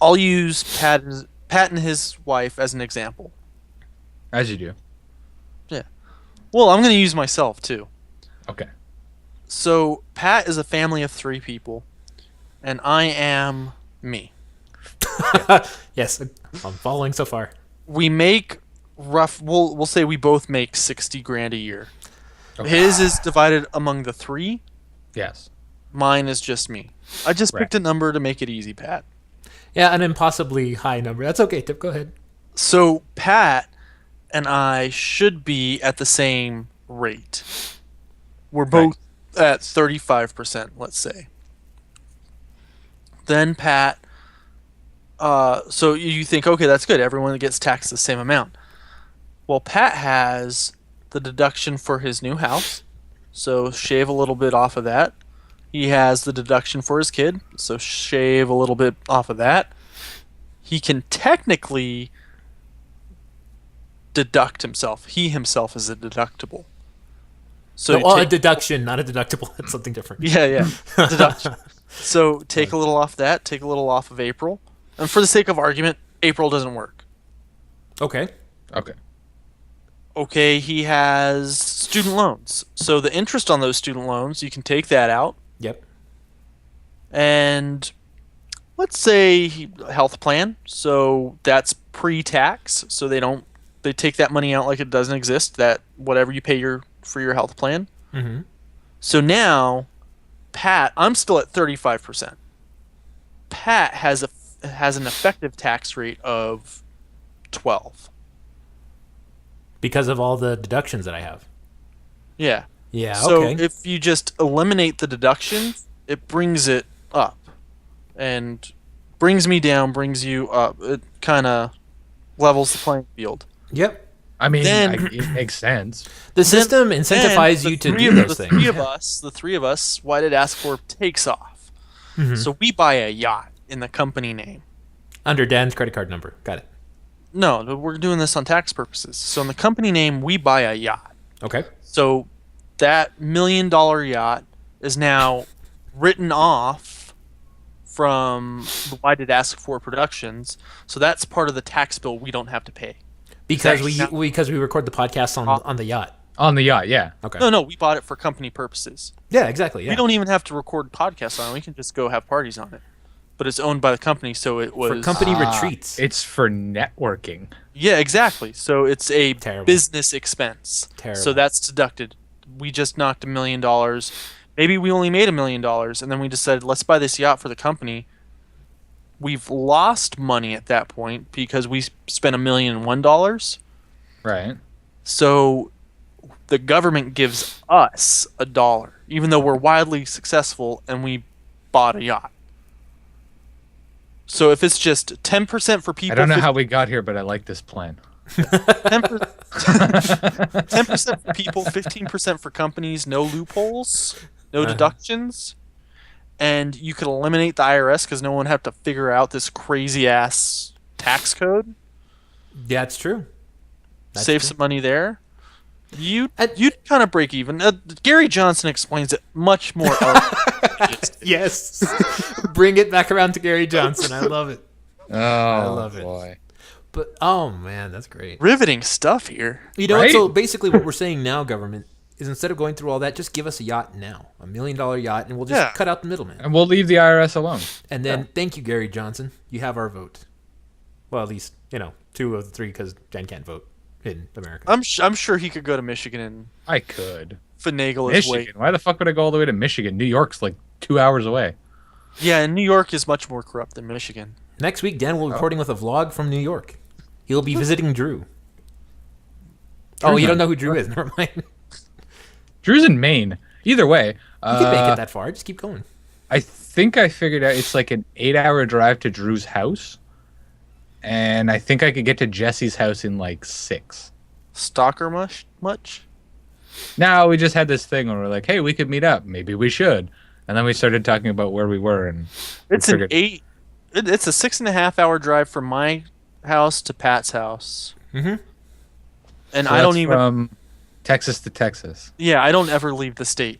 S1: I'll use Pat and his wife as an example.
S3: As you do.
S1: Well, I'm going to use myself too.
S3: Okay.
S1: So Pat is a family of 3 people, and I am me.
S2: Yes, I'm following so far.
S1: We make we'll say we both make 60 grand a year.
S3: Okay.
S1: His is divided among the three.
S3: Yes.
S1: Mine is just me. I just
S3: Right.
S1: picked a number to make it easy, Pat.
S2: Yeah, an impossibly high number. That's okay, Tip. Go ahead.
S1: So Pat and I should be at the same rate. We're both at 35%, let's say. Then Pat, so you think, okay, that's good. Everyone gets taxed the same amount. Well, Pat has the deduction for his new house, so shave a little bit off of that. He has the deduction for his kid, so shave a little bit off of that. He can technically deduct himself. He himself is a deductible. So
S2: No,
S1: you
S2: well, a
S1: take-
S2: deduction, not a deductible. That's something different.
S1: yeah, deduction. So take a little off that, take a little off of April. And for the sake of argument, April doesn't work.
S2: Okay.
S3: Okay.
S1: Okay, he has student loans. So the interest on those student loans, you can take that out.
S2: Yep.
S1: And let's say health plan. So that's pre-tax. So they take that money out like it doesn't exist. That whatever you pay for your health plan.
S2: Mm-hmm.
S1: So now, Pat, I'm still at 35%. Pat has an effective tax rate of 12.
S2: Because of all the deductions that I have.
S1: Yeah.
S2: Yeah.
S1: So
S2: Okay.
S1: if you just eliminate the deduction, it brings it up, and brings me down, brings you up. It kind of levels the playing field.
S2: Yep.
S3: I mean,
S1: Then-
S3: it makes sense.
S2: The system
S1: And
S2: incentivizes
S1: the
S2: you to
S1: three
S2: do
S1: of-
S2: those
S1: the
S2: things.
S1: three of us, Why Did Ask For takes off.
S2: Mhm.
S1: So we buy a yacht in the company name.
S2: Under Dan's credit card number. Got it.
S1: No, we're doing this on tax purposes. So in the company name, we buy a yacht.
S2: Okay.
S1: So that $1 million yacht is now written off from the Why Did Ask For Productions. So that's part of the tax bill we don't have to pay.
S2: Because
S1: Nice.
S2: we record the podcast on the yacht.
S3: On the yacht, yeah.
S2: Okay.
S1: No, we bought it for company purposes.
S2: Yeah, exactly. Yeah.
S1: We don't even have to record podcasts on it. We can just go have parties on it. But it's owned by the company, so it was
S2: For company retreats.
S3: It's for networking.
S1: Yeah, exactly. So it's a
S2: Terrible.
S1: business expense.
S2: Terrible.
S1: So that's deducted. We just knocked $1 million. Maybe we only made $1 million, and then we decided let's buy this yacht for the company. We've lost money at that point because we spent $1,001,000.
S3: Right.
S1: So the government gives us $1, even though we're wildly successful and we bought a yacht. So if it's just 10% for people,
S3: I don't know how we got here, but I like this plan.
S1: 10% for people, 15% for companies, no loopholes, no deductions, and you could eliminate the IRS because no one would have to figure out this crazy ass tax code.
S2: Yeah, it's true. That's
S1: Save
S2: true.
S1: some money there. You'd
S2: And-
S1: kind of break even. Gary Johnson explains it much more eloquently.
S2: Yes. Bring it back around to Gary Johnson. I love it.
S3: Oh,
S2: love it.
S3: boy.
S2: But oh man, that's great.
S1: Riveting stuff here.
S2: You know,
S3: Right?
S2: so basically what we're saying now, government, is instead of going through all that, just give us a yacht now, $1 million yacht, and we'll just
S1: Yeah.
S2: cut out the middleman.
S3: And we'll leave the IRS alone.
S2: And then, thank you, Gary Johnson. You have our vote. Well, at least 2 of the 3, because Jen can't vote in America.
S1: I'm sure he could go to Michigan and
S3: I could.
S1: finagle his way.
S3: Michigan. Why the fuck would I go all the way to Michigan? New York's like 2 hours away.
S1: Yeah, and New York is much more corrupt than Michigan.
S2: Next week, Dan will be recording with a vlog from New York. He'll be visiting Drew. Oh, you don't know who Drew is? Never mind. You
S3: Drew's in Maine. Either way,
S2: can make it that far. Just keep going.
S3: I think I figured out it's like an 8-hour drive to Drew's house. And I think I could get to Jesse's house in like 6.
S1: Stalker much?
S3: Now we just had this thing where we're like, hey, we could meet up. Maybe we should. And then we started talking about where we were. And
S1: It's
S3: we
S1: an
S3: figured-
S1: It's a 6.5 hour drive from my house to Pat's house,
S2: Mhm.
S1: and
S3: So
S1: I don't
S3: that's
S1: even.
S3: from Texas to Texas.
S1: Yeah, I don't ever leave the state.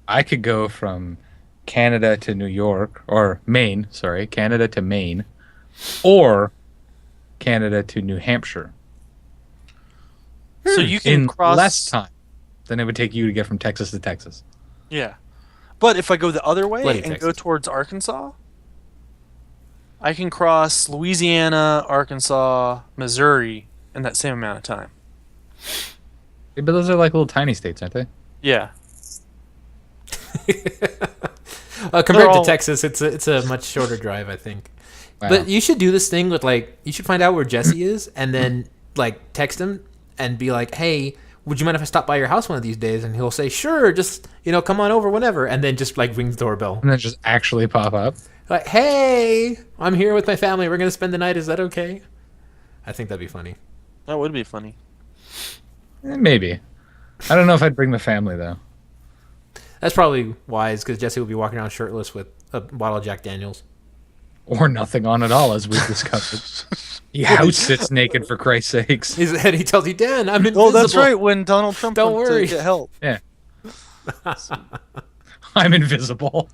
S3: I could go from Canada to New York, or Maine, sorry, Canada to Maine, or Canada to New Hampshire
S1: So you can
S3: in
S1: cross
S3: less time than it would take you to get from Texas to Texas.
S1: Yeah, but if I go the other way
S2: Bloody
S1: and
S2: Texas.
S1: go towards Arkansas, I can cross Louisiana, Arkansas, Missouri in that same amount of time.
S3: Yeah, but those are like little tiny states, aren't they?
S1: Yeah.
S2: Compared
S1: all-
S2: to Texas, it's a much shorter drive, I think.
S3: Wow.
S2: But you should do this thing with like you should find out where Jesse is and then like text him and be like, "Hey, would you mind if I stop by your house one of these days?" And he'll say, "Sure, just come on over whenever." And then just like ring the doorbell,
S3: And then just actually pop up.
S2: like, "Hey, I'm here with my family. We're gonna spend the night. Is that okay?" I think that'd be funny.
S1: That would be funny.
S3: Maybe. I don't know if I'd bring the family though.
S2: That's probably wise because Jesse will be walking around shirtless with a bottle of Jack Daniels.
S3: Or nothing on at all, as we've discovered. He house sits naked for Christ's sakes.
S2: And he tells you, "Dan, I'm invisible."
S1: Oh, that's right. When Donald Trump
S2: Don't
S1: went
S2: worry.
S1: to get help.
S3: Yeah. I'm invisible.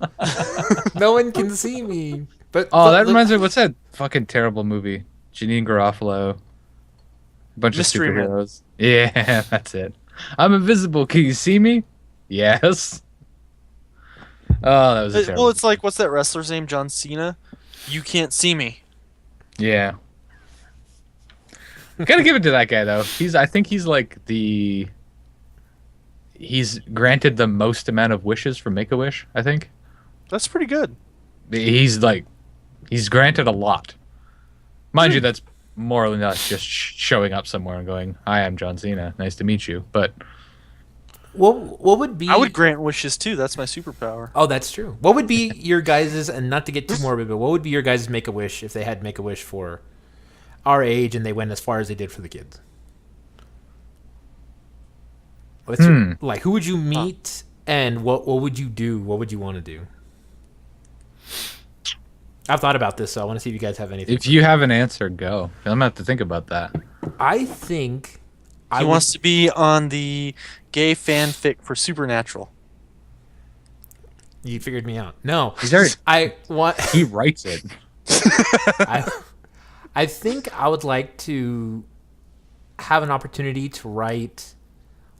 S2: No one can see me. But
S3: Oh, that reminds me. What's that fucking terrible movie? Janine Garofalo. A bunch
S1: Mystery
S3: of
S1: Men.
S3: superheroes. Yeah, that's it. I'm invisible. Can you see me? Yes. Oh, that was a terrible.
S1: Well, it's like, what's that wrestler's name? John Cena? You can't see me.
S3: Yeah. Gotta give it to that guy though. I think he's like he's granted the most amount of wishes from Make-A-Wish, I think.
S1: That's pretty good.
S3: He's granted a lot. Mind you, that's more or less just showing up somewhere and going, "Hi, I'm John Cena. Nice to meet you." But
S2: what would be?
S1: I would grant wishes too. That's my superpower.
S2: Oh, that's true. What would be your guys's, and not to get too morbid, but what would be your guys' Make-A-Wish if they had Make-A-Wish for our age and they went as far as they did for the kids? What's like, who would you meet and what would you do? What would you want to do? I've thought about this, so I want to see if you guys have anything.
S3: if you have an answer, go. I'm gonna have to think about that.
S2: I think
S1: He wants to be on the gay fanfic for Supernatural.
S2: You figured me out. No,
S3: He's already,
S2: I want.
S3: he writes it.
S2: I think I would like to have an opportunity to write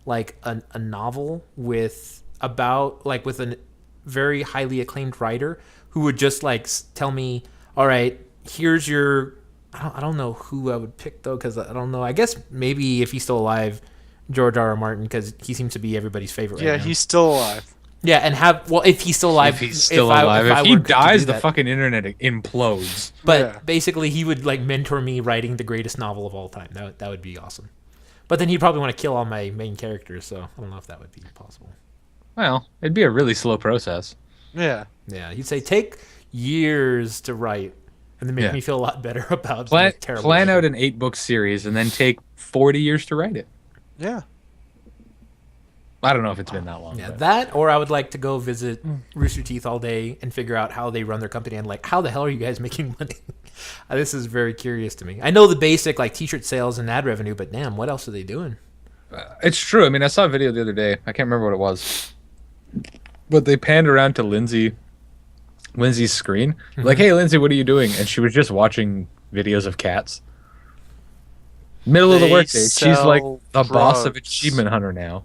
S2: like a novel with a very highly acclaimed writer who would just like tell me, "All right, here's your." I don't know who I would pick though, because I don't know. I guess maybe if he's still alive, George R.R. Martin, because he seems to be everybody's favorite.
S1: Yeah,
S2: right now.
S1: he's still alive.
S2: Yeah, and if he's still alive,
S3: If he's still
S2: I
S3: alive, if
S2: were
S3: he
S2: to do
S3: dies, the
S2: that.
S3: fucking internet implodes.
S2: But
S1: Yeah.
S2: basically, he would like mentor me writing the greatest novel of all time. That would be awesome. But then he'd probably want to kill all my main characters, so I don't know if that would be possible.
S3: Well, it'd be a really slow process.
S1: Yeah.
S2: Yeah, he'd say take years to write, and then make
S3: Yeah.
S2: me feel a lot better about
S3: Plan,
S2: the terrible.
S3: plan
S2: shit.
S3: out an 8-book series and then take 40 years to write it.
S1: Yeah.
S3: I don't know if it's been that long.
S2: Yeah,
S3: but-
S2: that or I would like to go visit Rooster Teeth all day and figure out how they run their company and like how the hell are you guys making money? This is very curious to me. I know the basic like t-shirt sales and ad revenue, but damn, what else are they doing?
S3: It's true. I mean, I saw a video the other day. I can't remember what it was. But they panned around to Lindsay's screen. Like, "Hey, Lindsay, what are you doing?" And she was just watching videos of cats. Middle of the
S1: They
S3: workday. She's like
S1: sell
S3: the boss of
S1: drugs.
S3: Achievement Hunter now.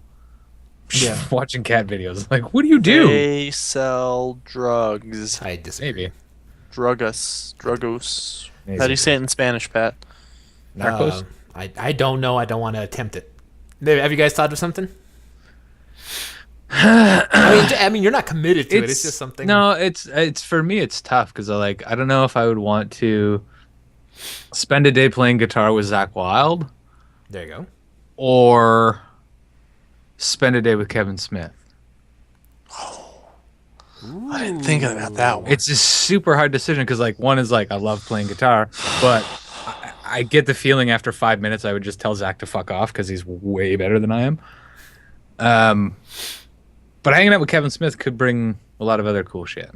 S2: Yeah.
S3: Watching cat videos. Like, what do you do?
S1: They sell drugs.
S2: I disagree.
S3: Maybe.
S1: Drugos.
S3: Maybe.
S1: How do you say it in Spanish, Pat?
S3: Narcos?
S2: I don't know. I don't want to attempt it. Have you guys thought of something? I mean, you're not committed to it. It's just something.
S3: No, it's for me. It's tough because I don't know if I would want to spend a day playing guitar with Zach Wilde
S2: There you go.
S3: or spend a day with Kevin Smith.
S1: I didn't think about that one.
S3: It's a super hard decision because one is I love playing guitar, but I get the feeling after 5 minutes I would just tell Zach to fuck off because he's way better than I am. But hanging out with Kevin Smith could bring a lot of other cool shit.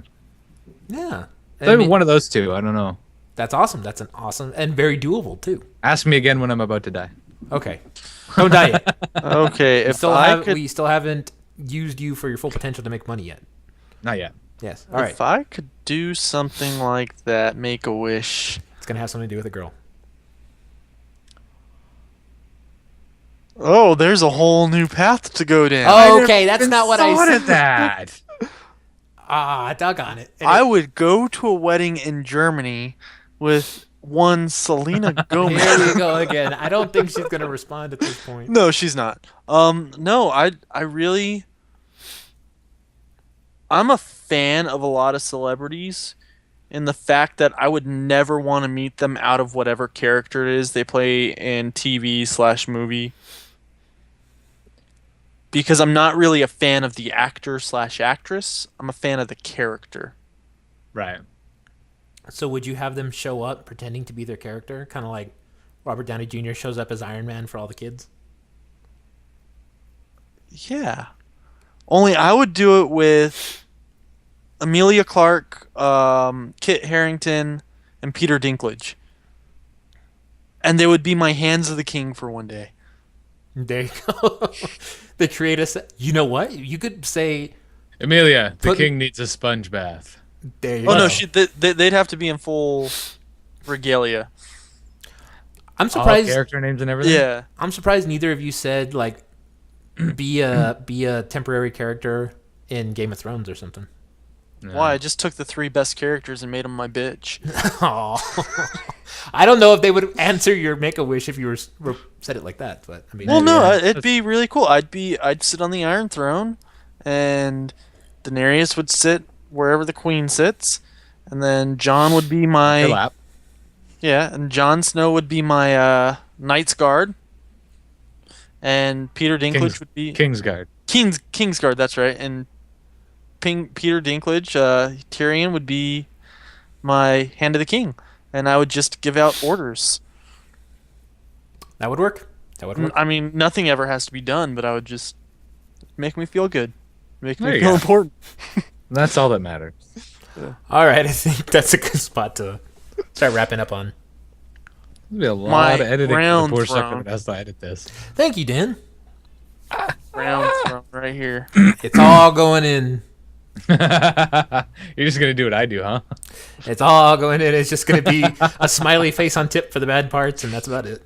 S2: Yeah.
S3: So maybe one of those two. I don't know.
S2: That's awesome. That's an awesome and very doable too.
S3: Ask me again when I'm about to die.
S2: Okay. Don't die yet.
S1: Okay, if
S2: We still haven't used you for your full potential to make money yet.
S3: Not yet.
S2: Yes. All right.
S1: if I could do something like that, make a wish.
S2: It's gonna have something to do with a girl.
S1: Oh, there's a whole new path to go down.
S2: Oh, okay, that's not what I
S3: wanted
S2: said.
S3: that.
S2: Ah, doggone it.
S1: I would go to a wedding in Germany with one Selena Gomez.
S2: Here we go again. I don't think she's gonna respond at this point.
S1: No, she's not. No, I really, I'm a fan of a lot of celebrities, in the fact that I would never want to meet them out of whatever character it is they play in TV/movie. Because I'm not really a fan of the actor/actress. I'm a fan of the character.
S3: Right.
S2: So would you have them show up pretending to be their character, kind of like Robert Downey Jr. shows up as Iron Man for all the kids?
S1: Yeah. Only I would do it with Amelia Clark, Kit Harington, and Peter Dinklage. And they would be my hands of the king for one day.
S2: There you go. They create you know what? You could say,
S3: Amelia, the
S2: Put-
S3: king needs a sponge bath.
S2: there you
S1: Oh,
S2: go.
S1: no, they'd have to be in full regalia.
S2: I'm
S3: All
S2: surprised.
S3: character names and everything.
S1: Yeah.
S2: I'm surprised neither of you said like be a temporary character in Game of Thrones or something.
S3: No.
S1: Why? I just took the 3 best characters and made them my bitch.
S2: Aw. I don't know if they would answer your Make-A-Wish if you were said it like that, but I mean,
S1: Well, no,
S3: yeah.
S1: it'd be really cool. I'd sit on the Iron Throne, and Daenerys would sit wherever the Queen sits, and then Jon would be
S3: Your
S1: my
S3: lap.
S1: and Jon Snow would be my Knight's Guard, and Peter Dinklage would be
S3: Kingsguard.
S1: Kingsguard. That's right, and Peter Dinklage, Tyrion would be my Hand of the King, and I would just give out orders.
S2: that would work. That would work.
S1: I mean, nothing ever has to be done, but I would just make me feel good, make
S3: There
S1: me
S3: you
S1: feel
S3: go.
S1: important.
S3: That's all that matters.
S2: All right, I think that's a good spot to start wrapping up on.
S3: There'll be a lot
S1: My
S3: of editing.
S1: round
S3: The poor
S1: throne.
S3: sucker that has to edit this.
S2: Thank you, Dan.
S1: Round throne right here.
S2: It's all going in.
S3: You're just gonna do what I do, huh?
S2: It's all going in. It's just going to be a smiley face on tip for the bad parts, and that's about it.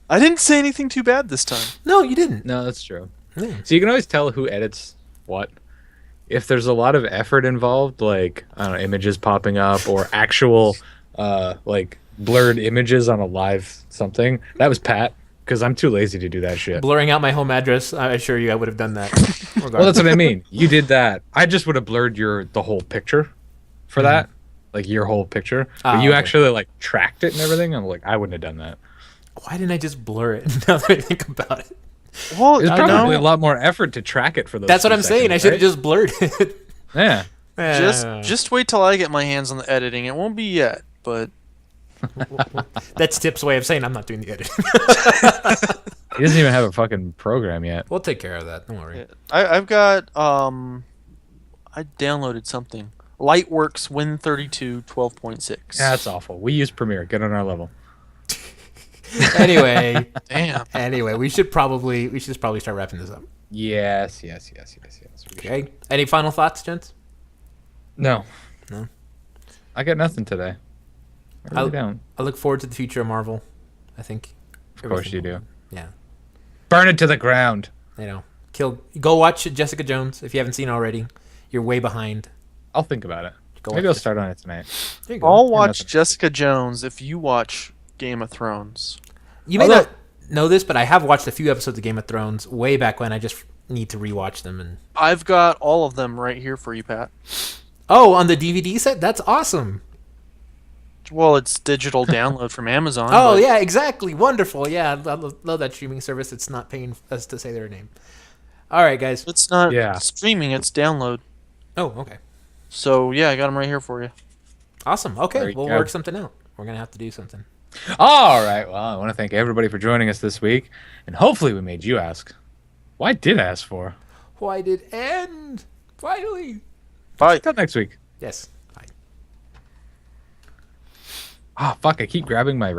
S1: I didn't say anything too bad this time.
S2: No, you didn't.
S3: No, that's true.
S2: Yeah.
S3: So you can always tell who edits what. If there's a lot of effort involved, like I don't know, images popping up or actual like blurred images on a live something, that was Pat, because I'm too lazy to do that shit.
S2: Blurring out my home address, I assure you I would have done that.
S3: Well, that's what I mean. You did that. I just would have blurred the whole picture for that, like your whole picture. But you
S2: okay.
S3: actually like tracked it and everything. I'm like, I wouldn't have done that.
S2: Why didn't I just blur it now that I think about it?
S1: Well,
S3: There's
S1: I
S3: probably
S1: know.
S3: a lot more effort to track it for those.
S2: That's what
S3: few
S2: I'm saying. I
S3: seconds,
S2: should have
S3: right?
S2: just blurred it.
S3: Yeah.
S1: Just wait till I get my hands on the editing. It won't be yet, but
S2: That's Tip's way of saying I'm not doing the editing.
S3: He doesn't even have a fucking program yet.
S2: We'll take care of that. Don't worry.
S1: I've got I downloaded something. Lightworks Win32 12.6.
S3: Yeah, that's awful. We use Premiere. Get on our level.
S2: Anyway,
S1: Damn.
S2: we should probably start wrapping this up.
S3: Yes. We should.
S2: Okay. Any final thoughts, gents?
S3: No.
S2: No?
S3: I got nothing today. I really
S2: I'll-
S3: don't.
S2: I look forward to the future of Marvel. I think.
S3: Of course you do.
S2: Yeah.
S3: Burn it to the ground.
S2: You know, go watch Jessica Jones if you haven't seen it already. You're way behind.
S3: I'll think about it.
S2: Go
S3: Maybe
S2: watch
S3: I'll
S2: it.
S3: start on it tonight.
S2: There you go.
S1: I'll watch
S3: nothing.
S1: Jessica Jones if you watch Game of Thrones.
S2: You may
S3: Although-
S2: not know this, but I have watched a few episodes of Game of Thrones way back when. I just need to rewatch them. And
S1: I've got all of them right here for you, Pat.
S2: oh, on the DVD set, that's awesome.
S1: Well, it's digital download from Amazon.
S2: Oh
S1: but
S2: yeah, exactly. Wonderful. Yeah, I love that streaming service. It's not paying us to say their name. All right, guys.
S1: It's not
S3: Yeah.
S1: streaming, it's download.
S2: Oh, okay.
S1: So, yeah, I got them right here for you.
S2: Awesome. Okay,
S3: There you
S2: we'll
S3: go.
S2: work something out. We're gonna have to do something.
S3: All right. Well, I want to thank everybody for joining us this week, and hopefully we made you ask. Why did I ask for?
S2: Why did end? Finally.
S1: Bye.
S3: Till next week.
S2: Yes. Bye.
S3: Ah, fuck! I keep grabbing my